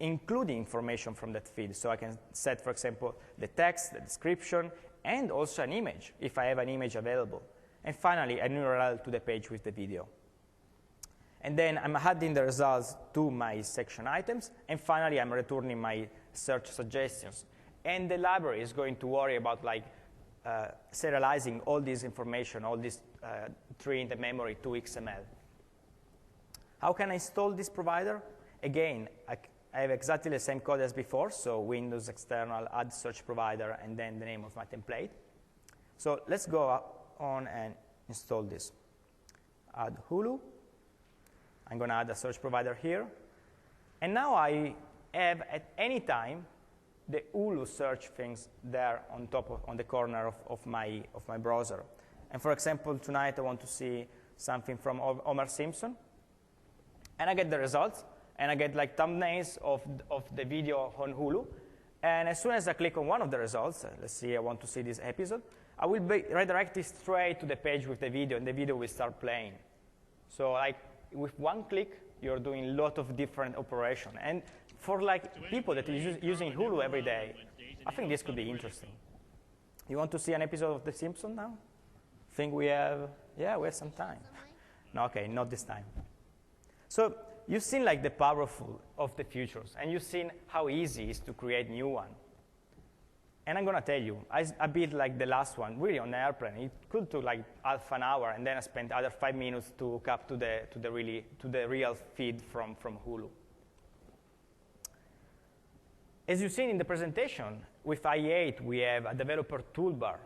including information from that feed. So I can set, for example, the text, the description, and also an image, if I have an image available. And finally, an URL to the page with the video. And then I'm adding the results to my section items, and finally, I'm returning my search suggestions. And the library is going to worry about like serializing all this information, all this tree in the memory to XML. How can I install this provider? Again, I have exactly the same code as before, so Windows external, add search provider, and then the name of my template. So let's go on and install this. Add Hulu. I'm going to add a search provider here. And now I have, at any time, the Hulu search things there on top on the corner of my browser. And for example, tonight I want to see something from Homer Simpson. And I get the results. And I get like thumbnails of the video on Hulu. And as soon as I click on one of the results, let's see, I want to see this episode, I will be redirected straight to the page with the video, and the video will start playing. So like with one click, you're doing a lot of different operations. And for like people that are using Hulu every day, I think this could be interesting. You want to see an episode of The Simpsons now? Think we have, yeah, we have some time. No, okay, not this time. So you've seen like the powerful of the features, and you've seen how easy it is to create new one. And I'm going to tell you, I built like the last one really on the airplane. It could take like half an hour, and then I spent other 5 minutes to hook up to the real feed from Hulu. As you've seen in the presentation, with IE8 we have a developer toolbar,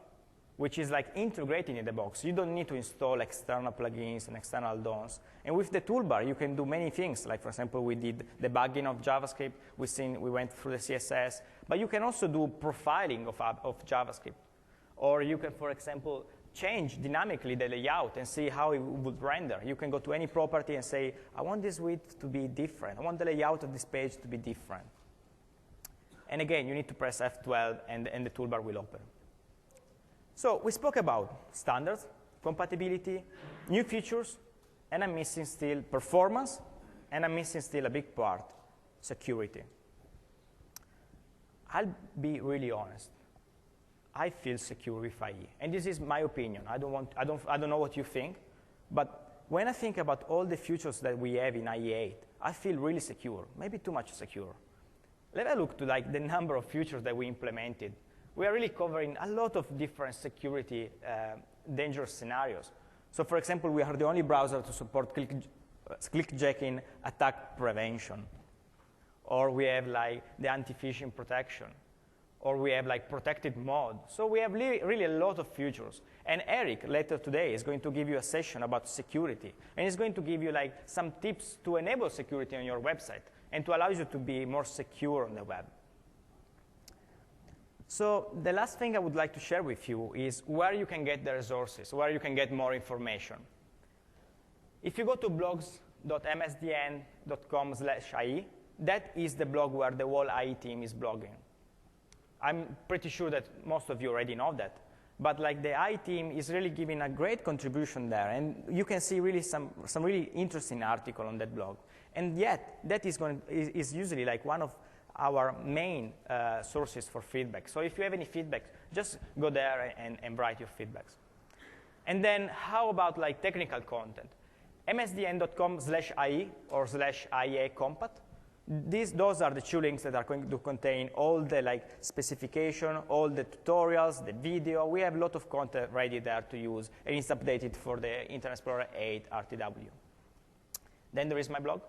which is like integrating in the box. You don't need to install external plugins and external add-ons. And with the toolbar, you can do many things. Like, for example, we did debugging of JavaScript. We went through the CSS. But you can also do profiling of JavaScript. Or you can, for example, change dynamically the layout and see how it would render. You can go to any property and say, I want this width to be different. I want the layout of this page to be different. And again, you need to press F12, and the toolbar will open. So we spoke about standards, compatibility, new features, and I'm missing still performance, and I'm missing still a big part, security. I'll be really honest. I feel secure with IE, and this is my opinion. I don't know what you think, but when I think about all the features that we have in IE8, I feel really secure, maybe too much secure. Let's look to like the number of features that we implemented. We are really covering a lot of different security dangerous scenarios. So for example, we are the only browser to support clickjacking attack prevention. Or we have like the anti-phishing protection. Or we have like protected mode. So we have really a lot of features. And Eric, later today, is going to give you a session about security. And he's going to give you like some tips to enable security on your website and to allow you to be more secure on the web. So the last thing I would like to share with you is where you can get the resources, where you can get more information. If you go to blogs.msdn.com/IE, that is the blog where the whole IE team is blogging. I'm pretty sure that most of you already know that. But like the IE team is really giving a great contribution there. And you can see really some really interesting article on that blog. And yet, that is usually like one of our main sources for feedback. So if you have any feedback, just go there and write your feedbacks. And then how about like technical content? msdn.com/IE or /IEA compat. Those are the two links that are going to contain all the like specification, all the tutorials, the video. We have a lot of content ready there to use, and it's updated for the Internet Explorer 8 RTW. Then there is my blog.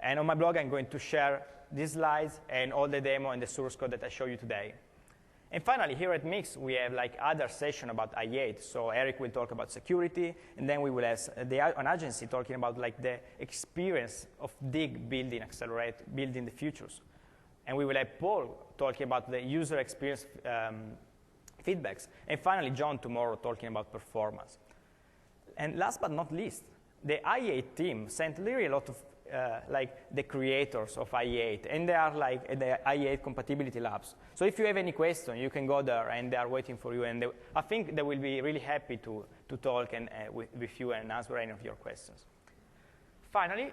And on my blog, I'm going to share these slides and all the demo and the source code that I show you today. And finally, here at MIX, we have like other session about IE8. So Eric will talk about security, and then we will have an agency talking about like the experience of dig, building, accelerate, building the futures. And we will have Paul talking about the user experience feedbacks. And finally, John tomorrow talking about performance. And last but not least, the IE8 team sent really a lot of like the creators of IE8, and they are like the IE8 compatibility labs. So if you have any question, you can go there, and they are waiting for you. And I think they will be really happy to talk with you and answer any of your questions. Finally,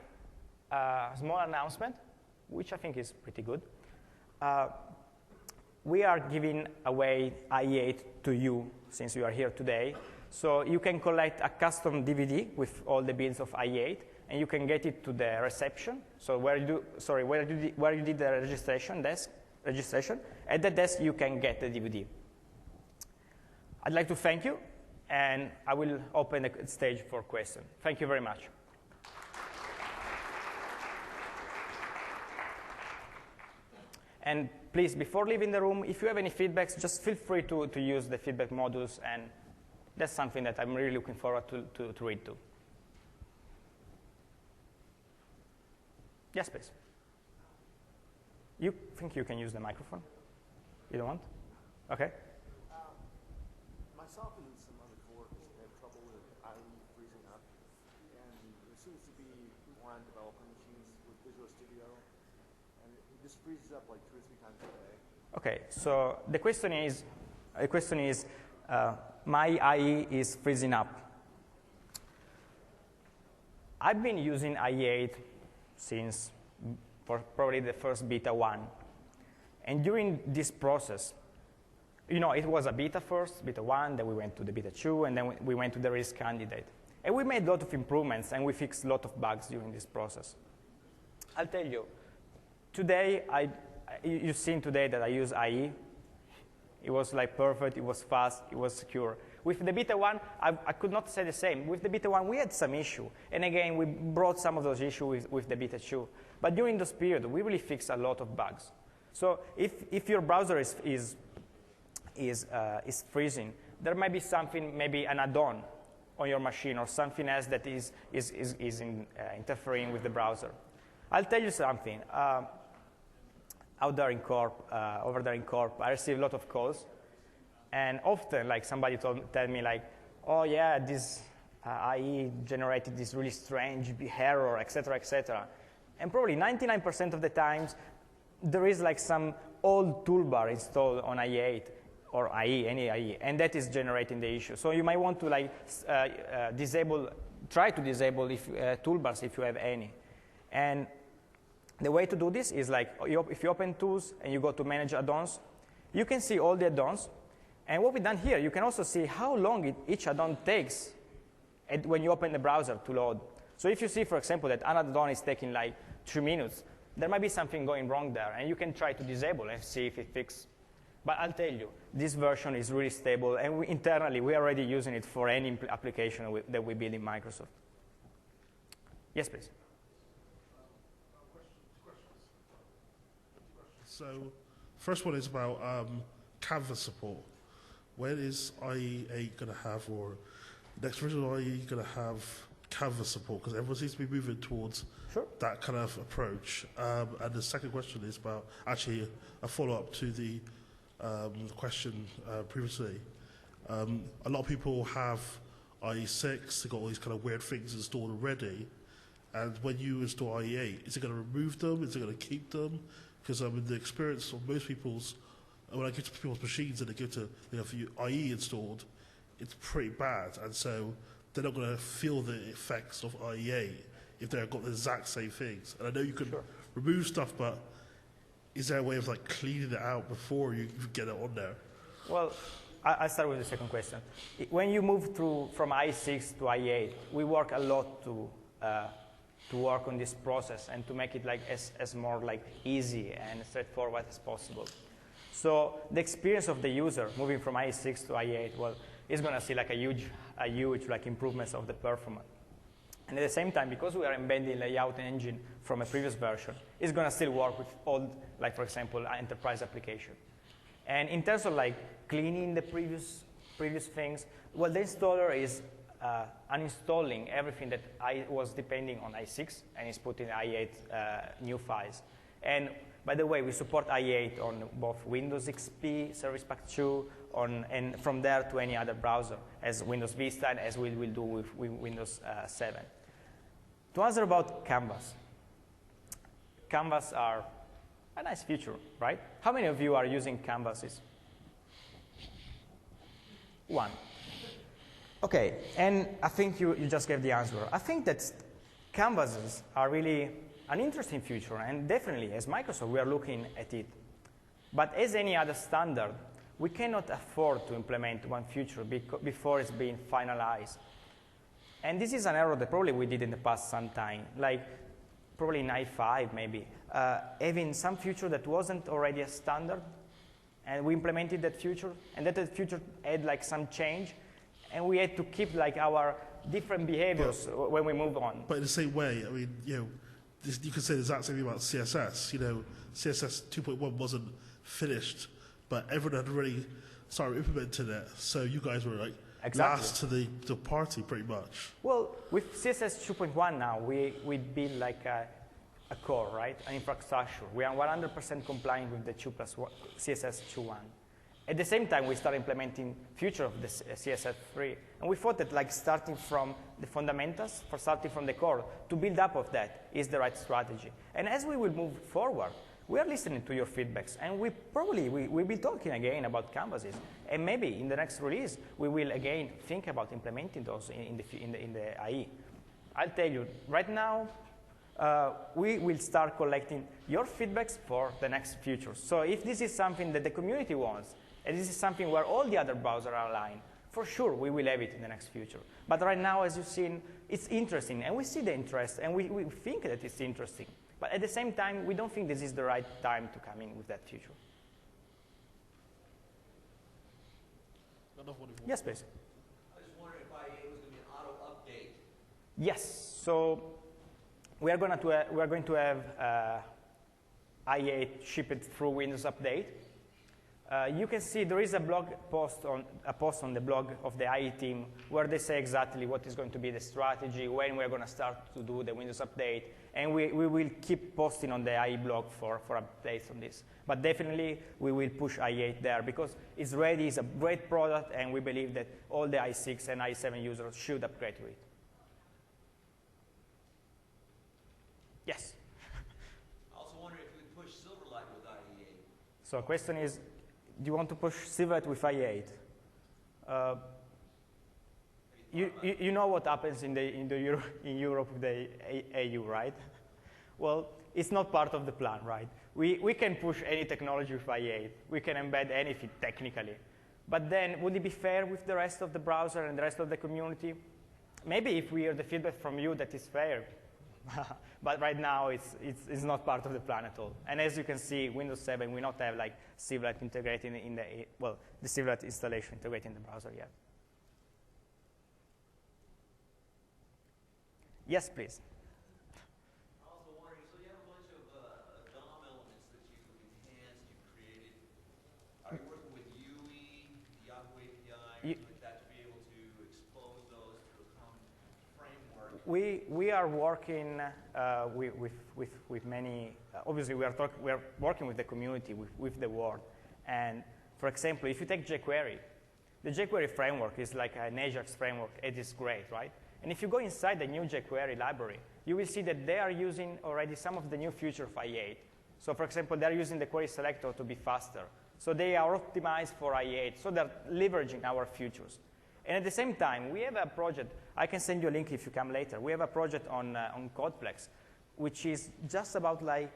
a small announcement, which I think is pretty good. We are giving away IE8 to you since you are here today. So you can collect a custom DVD with all the builds of IE8. And you can get it to the reception. So where you did the registration. At the desk, you can get the DVD. I'd like to thank you, and I will open the stage for questions. Thank you very much. And please, before leaving the room, if you have any feedbacks, just feel free to use the feedback modules, and that's something that I'm really looking forward to read to. Yes, please. You think you can use the microphone? You don't want? Okay. Myself and some other coworkers have had trouble with IE freezing up, and there seems to be more on developer machines with Visual Studio, and it just freezes up like 2 or 3 times a day. Okay, so the question is, my IE is freezing up. I've been using IE8 since for probably the first beta 1. And during this process, you know, it was a beta first, beta 1, then we went to the beta 2, and then we went to the release candidate. And we made a lot of improvements, and we fixed a lot of bugs during this process. I'll tell you, today, you've seen today that I use IE. It was like perfect, it was fast, it was secure. With the beta 1, I could not say the same. With the beta 1, we had some issue. And again, we brought some of those issues with the beta 2. But during this period, we really fixed a lot of bugs. So if your browser is freezing, there might be something, maybe an add-on on your machine or something else that is interfering with the browser. I'll tell you something. Over there in Corp, I receive a lot of calls. And often, like, somebody tell me, like, oh, yeah, this IE generated this really strange error, et cetera, et cetera. And probably 99% of the times, there is, like, some old toolbar installed on IE8 or IE, any IE, and that is generating the issue. So you might want to, like, try to disable toolbars if you have any. And the way to do this is, like, if you open Tools and you go to Manage Add-ons, you can see all the add-ons. And what we've done here, you can also see how long each add-on takes when you open the browser to load. So if you see, for example, that an add-on is taking like 2 minutes, there might be something going wrong there, and you can try to disable and see if it fixes. But I'll tell you, this version is really stable, and internally, we're already using it for any application that we build in Microsoft. Yes, please. So, first one is about Canvas support. When is IE8 going to have, or next version of IE going to have Canvas support? Because everyone seems to be moving towards that kind of approach. And the second question is about, actually, a follow-up to the question previously. A lot of people have IE6, they've got all these kind of weird things installed already. And when you install IE8, is it going to remove them? Is it going to keep them? Because in the experience of most people's, when I go to people's machines and they have IE installed, it's pretty bad. And so they're not going to feel the effects of IE8 if they've got the exact same things? And I know you can remove stuff, but is there a way of like cleaning it out before you get it on there? Well, I'll start with the second question. When you move from i6 to i8, we work a lot to work on this process and to make it like as more like easy and straightforward as possible. So the experience of the user moving from i6 to i8, well, is going to see like a huge like improvements of the performance. And at the same time, because we are embedding layout engine from a previous version, it's going to still work with old, like for example, enterprise application. And in terms of like cleaning the previous things, well, the installer is uninstalling everything that was depending on i6 and is putting i8 new files. And by the way, we support i8 on both Windows XP, Service Pack 2, and from there to any other browser, as Windows Vista and as we will do with Windows 7. To answer about Canvas. Canvas are a nice feature, right? How many of you are using Canvases? One. Okay, and I think you just gave the answer. I think that Canvases are really an interesting feature, and definitely, as Microsoft, we are looking at it. But as any other standard, we cannot afford to implement one feature before it's being finalized. And this is an error that probably we did in the past sometime, like probably in i5 maybe, having some feature that wasn't already a standard, and we implemented that feature, and that feature had like some change, and we had to keep like our different behaviors when we move on. But in the same way, I mean, you know, you could say the exact same thing about CSS. You know, CSS 2.1 wasn't finished, but everyone had already started implementing it, so you guys were like last to the party pretty much. Well, with CSS 2.1 now, we build like a core, right? An infrastructure. We are 100% compliant with the 2+1 CSS 2.1. At the same time, we start implementing future of the CSS 3. And we thought that like starting from the fundamentals, starting from the core, to build up of that is the right strategy. And as we will move forward, we are listening to your feedbacks, and we'll be talking again about canvases. And maybe in the next release, we will again think about implementing those in the IE. I'll tell you, right now, we will start collecting your feedbacks for the next future. So if this is something that the community wants, and this is something where all the other browsers are aligned, for sure we will have it in the next future. But right now, as you've seen, it's interesting, and we see the interest, and we think that it's interesting. But at the same time, we don't think this is the right time to come in with that feature. Yes, please. I was wondering if IA was going to be an auto update. Yes. So we are going to have IA shipped through Windows Update. You can see there is a post on the blog of the IE team where they say exactly what is going to be the strategy, when we're going to start to do the Windows Update, and we will keep posting on the IE blog for updates on this. But definitely we will push i8 there because it's ready, it's a great product, and we believe that all the i6 and i7 users should upgrade to it. Yes? I also wonder if you would push Silverlight with IE8. So the question is, do you want to push Silverlight with i8? You know what happens in Europe with the AU, right? Well, it's not part of the plan, right? We can push any technology with i8. We can embed anything technically. But then, would it be fair with the rest of the browser and the rest of the community? Maybe if we hear the feedback from you, that is fair. But right now, it's not part of the plan at all. And as you can see, Windows 7, we not have like Silverlight integrated in the Silverlight installation integrated in the browser yet. Yes, please. I was also wondering, so you have a bunch of DOM elements that you've enhanced, you've created. Are you working with UE, the Yahoo API, like that, to be able to expose those to a common framework? We are working with many. Obviously, we are working with the community, with the world. And for example, if you take jQuery, the jQuery framework is like an Ajax framework. It is great, right? And if you go inside the new jQuery library, you will see that they are using already some of the new features of i8. So for example, they're using the query selector to be faster. So they are optimized for i8. So they're leveraging our features. And at the same time, we have a project. I can send you a link if you come later. We have a project on Codeplex, which is just about like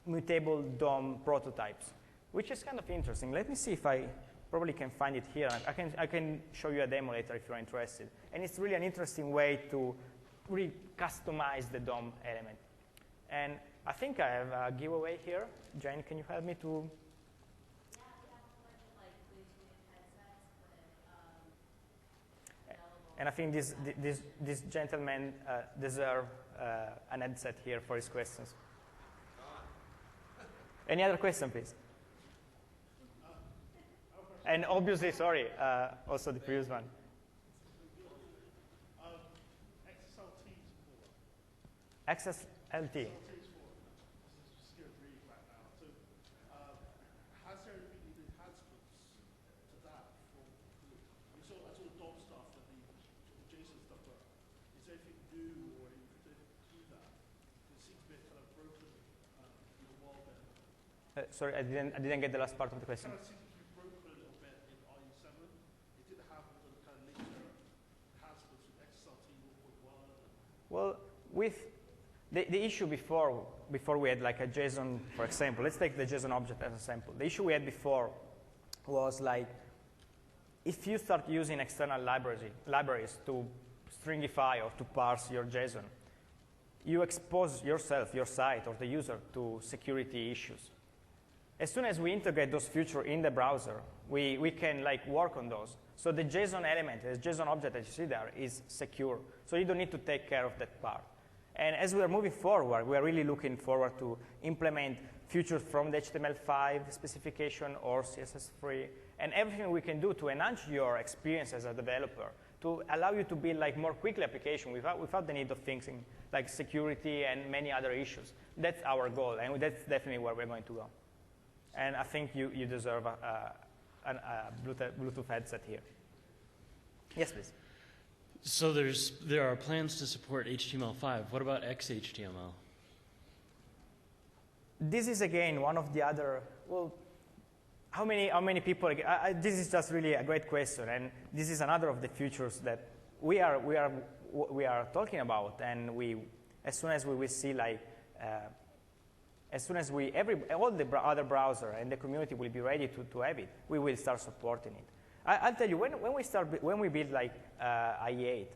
mutable DOM prototypes, which is kind of interesting. Let me see if I probably can find it here. I can show you a demo later if you're interested. And it's really an interesting way to really customize the DOM element. And I think I have a giveaway here. Jane, can you help me to? Yeah, we have a bunch of like Bluetooth headsets with available. And I think this gentleman deserves an headset here for his questions. Any other question, please? And obviously, sorry, also the previous one. XSLT. Has there been enhancements to that? We saw the DOM stuff and the JSON stuff, but is there anything new or anything to that? It seems a bit kind of broken in the world there. Sorry, I didn't get the last part of the question. It kind of seems to be broken a little bit in IE7. It didn't have the kind of later enhancements with XSLT 1.1. Well, with the issue before we had like a JSON, for example, let's take the JSON object as a sample. The issue we had before was like, if you start using external libraries to stringify or to parse your JSON, you expose yourself, your site, or the user to security issues. As soon as we integrate those features in the browser, we can like work on those. So the JSON element, the JSON object that you see there is secure. So you don't need to take care of that part. And as we are moving forward, we are really looking forward to implement features from the HTML5 specification or CSS3, and everything we can do to enhance your experience as a developer, to allow you to build like more quickly application without the need of thinking like security and many other issues. That's our goal, and that's definitely where we're going to go. And I think you deserve a Bluetooth headset here. Yes, please. So there are plans to support HTML5. What about XHTML? This is again one of the other. Well, how many people? This is just really a great question, and this is another of the features that we are talking about. And as soon as we will see like, as soon as all the other browser and the community will be ready to have it, we will start supporting it. I'll tell you, when we build like IE8,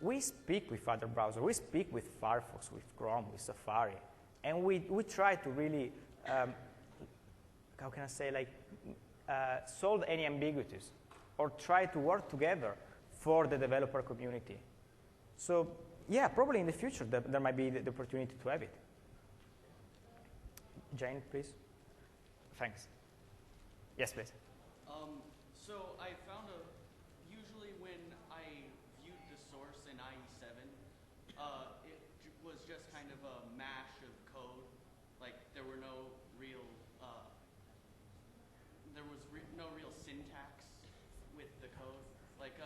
we speak with other browsers. We speak with Firefox, with Chrome, with Safari, and we try to really, how can I say, like solve any ambiguities or try to work together for the developer community. So yeah, probably in the future there might be the opportunity to have it. Jane, please. Thanks. Yes, please. So I found usually when I viewed the source in IE7, it was just kind of a mash of code. Like there were no real, no real syntax with the code. Like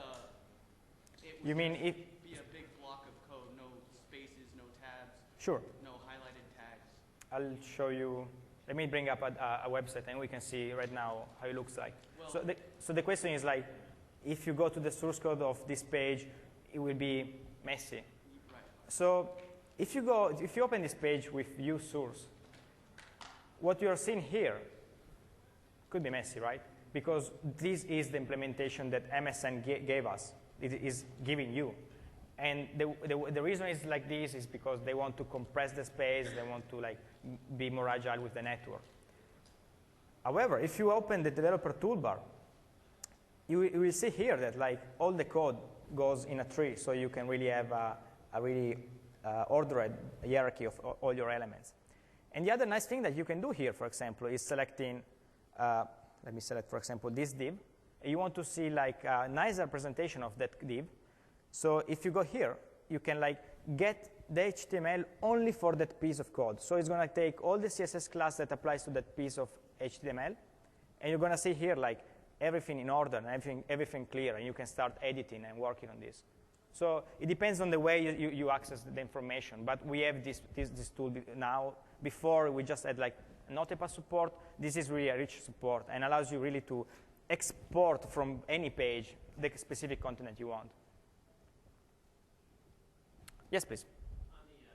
it would be a big block of code, no spaces, no tabs. Sure. No highlighted tags. I'll show you. Let me bring up a website, and we can see right now how it looks like. Well, so the question is like, if you go to the source code of this page, it will be messy. Right. So if you open this page with view source, what you are seeing here could be messy, right? Because this is the implementation that MSN gave us. It is giving you. And the reason it's like this is because they want to compress the space. They want to like be more agile with the network. However, if you open the developer toolbar, you will see here that like all the code goes in a tree, so you can really have a really ordered hierarchy of all your elements. And the other nice thing that you can do here, for example, is selecting. Let me select, for example, this div. You want to see like a nice representation of that div. So if you go here, you can like get the HTML only for that piece of code. So it's going to take all the CSS class that applies to that piece of HTML, and you're going to see here like everything in order and everything clear, and you can start editing and working on this. So it depends on the way you access the information. But we have this tool now. Before we just had like Notepad support. This is really a rich support and allows you really to export from any page the specific content that you want. Yes, please. On the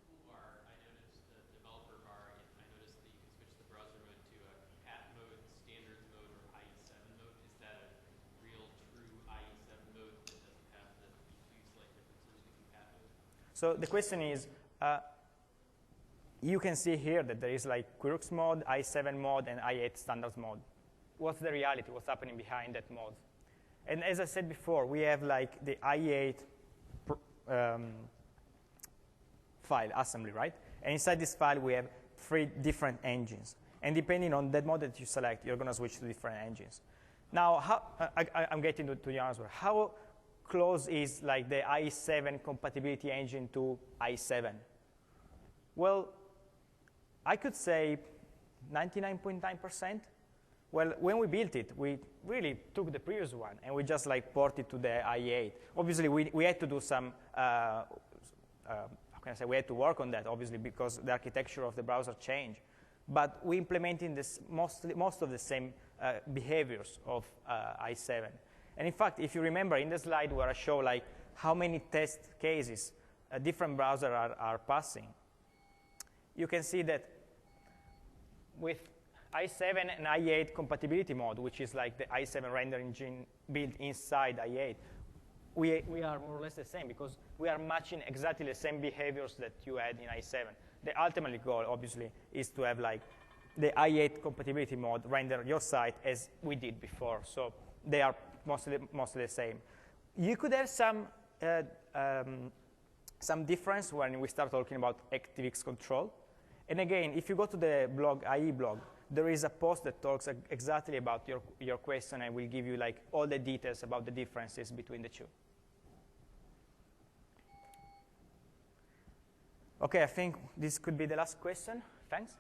toolbar, I noticed the developer bar, I noticed that you can switch the browser mode to a cat mode, standards mode, or IE7 mode. Is that a real, true IE7 mode that doesn't have the few slight differences between cat modes? So the question is, you can see here that there is like Quirks mode, i7 mode, and i8 standards mode. What's the reality? What's happening behind that mode? And as I said before, we have like the i8 file assembly, right? And inside this file, we have 3 different engines. And depending on that mode that you select, you're going to switch to different engines. Now, I'm getting to the answer. How close is like the i7 compatibility engine to i7? Well, I could say 99.9%. Well, when we built it, we really took the previous one, and we just like ported to the i8. Obviously, we had to do some, how can I say, we had to work on that, obviously, because the architecture of the browser changed. But we implemented this most of the same behaviors of i7. And in fact, if you remember in the slide where I show like how many test cases different browsers are passing, you can see that with i7 and i8 compatibility mode, which is like the i7 render engine built inside i8, we are more or less the same because we are matching exactly the same behaviors that you had in i7. The ultimate goal, obviously, is to have like the i8 compatibility mode render your site as we did before. So they are mostly the same. You could have some difference when we start talking about ActiveX control. And again, if you go to the blog, IE blog, there is a post that talks exactly about your question and will give you like all the details about the differences between the two. Okay, I think this could be the last question. Thanks.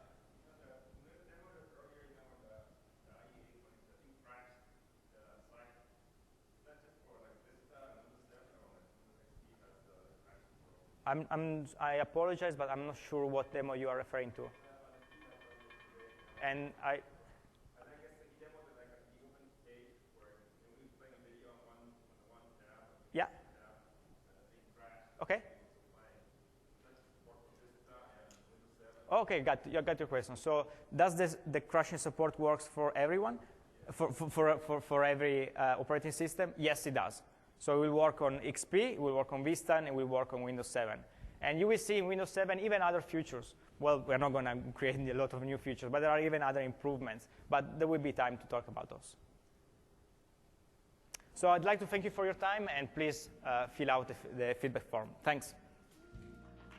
I apologize, but I'm not sure what demo you are referring to. And I guess he demoed like the open page where we were playing a video on one tab. Yeah. Okay. Okay, got your question. So does the crashing support works for everyone, for every operating system? Yes, it does. So it will work on XP, it will work on Vista, and it will work on Windows 7. And you will see in Windows 7 even other features. Well, we're not going to create a lot of new features, but there are even other improvements. But there will be time to talk about those. So I'd like to thank you for your time, and please fill out the feedback form. Thanks.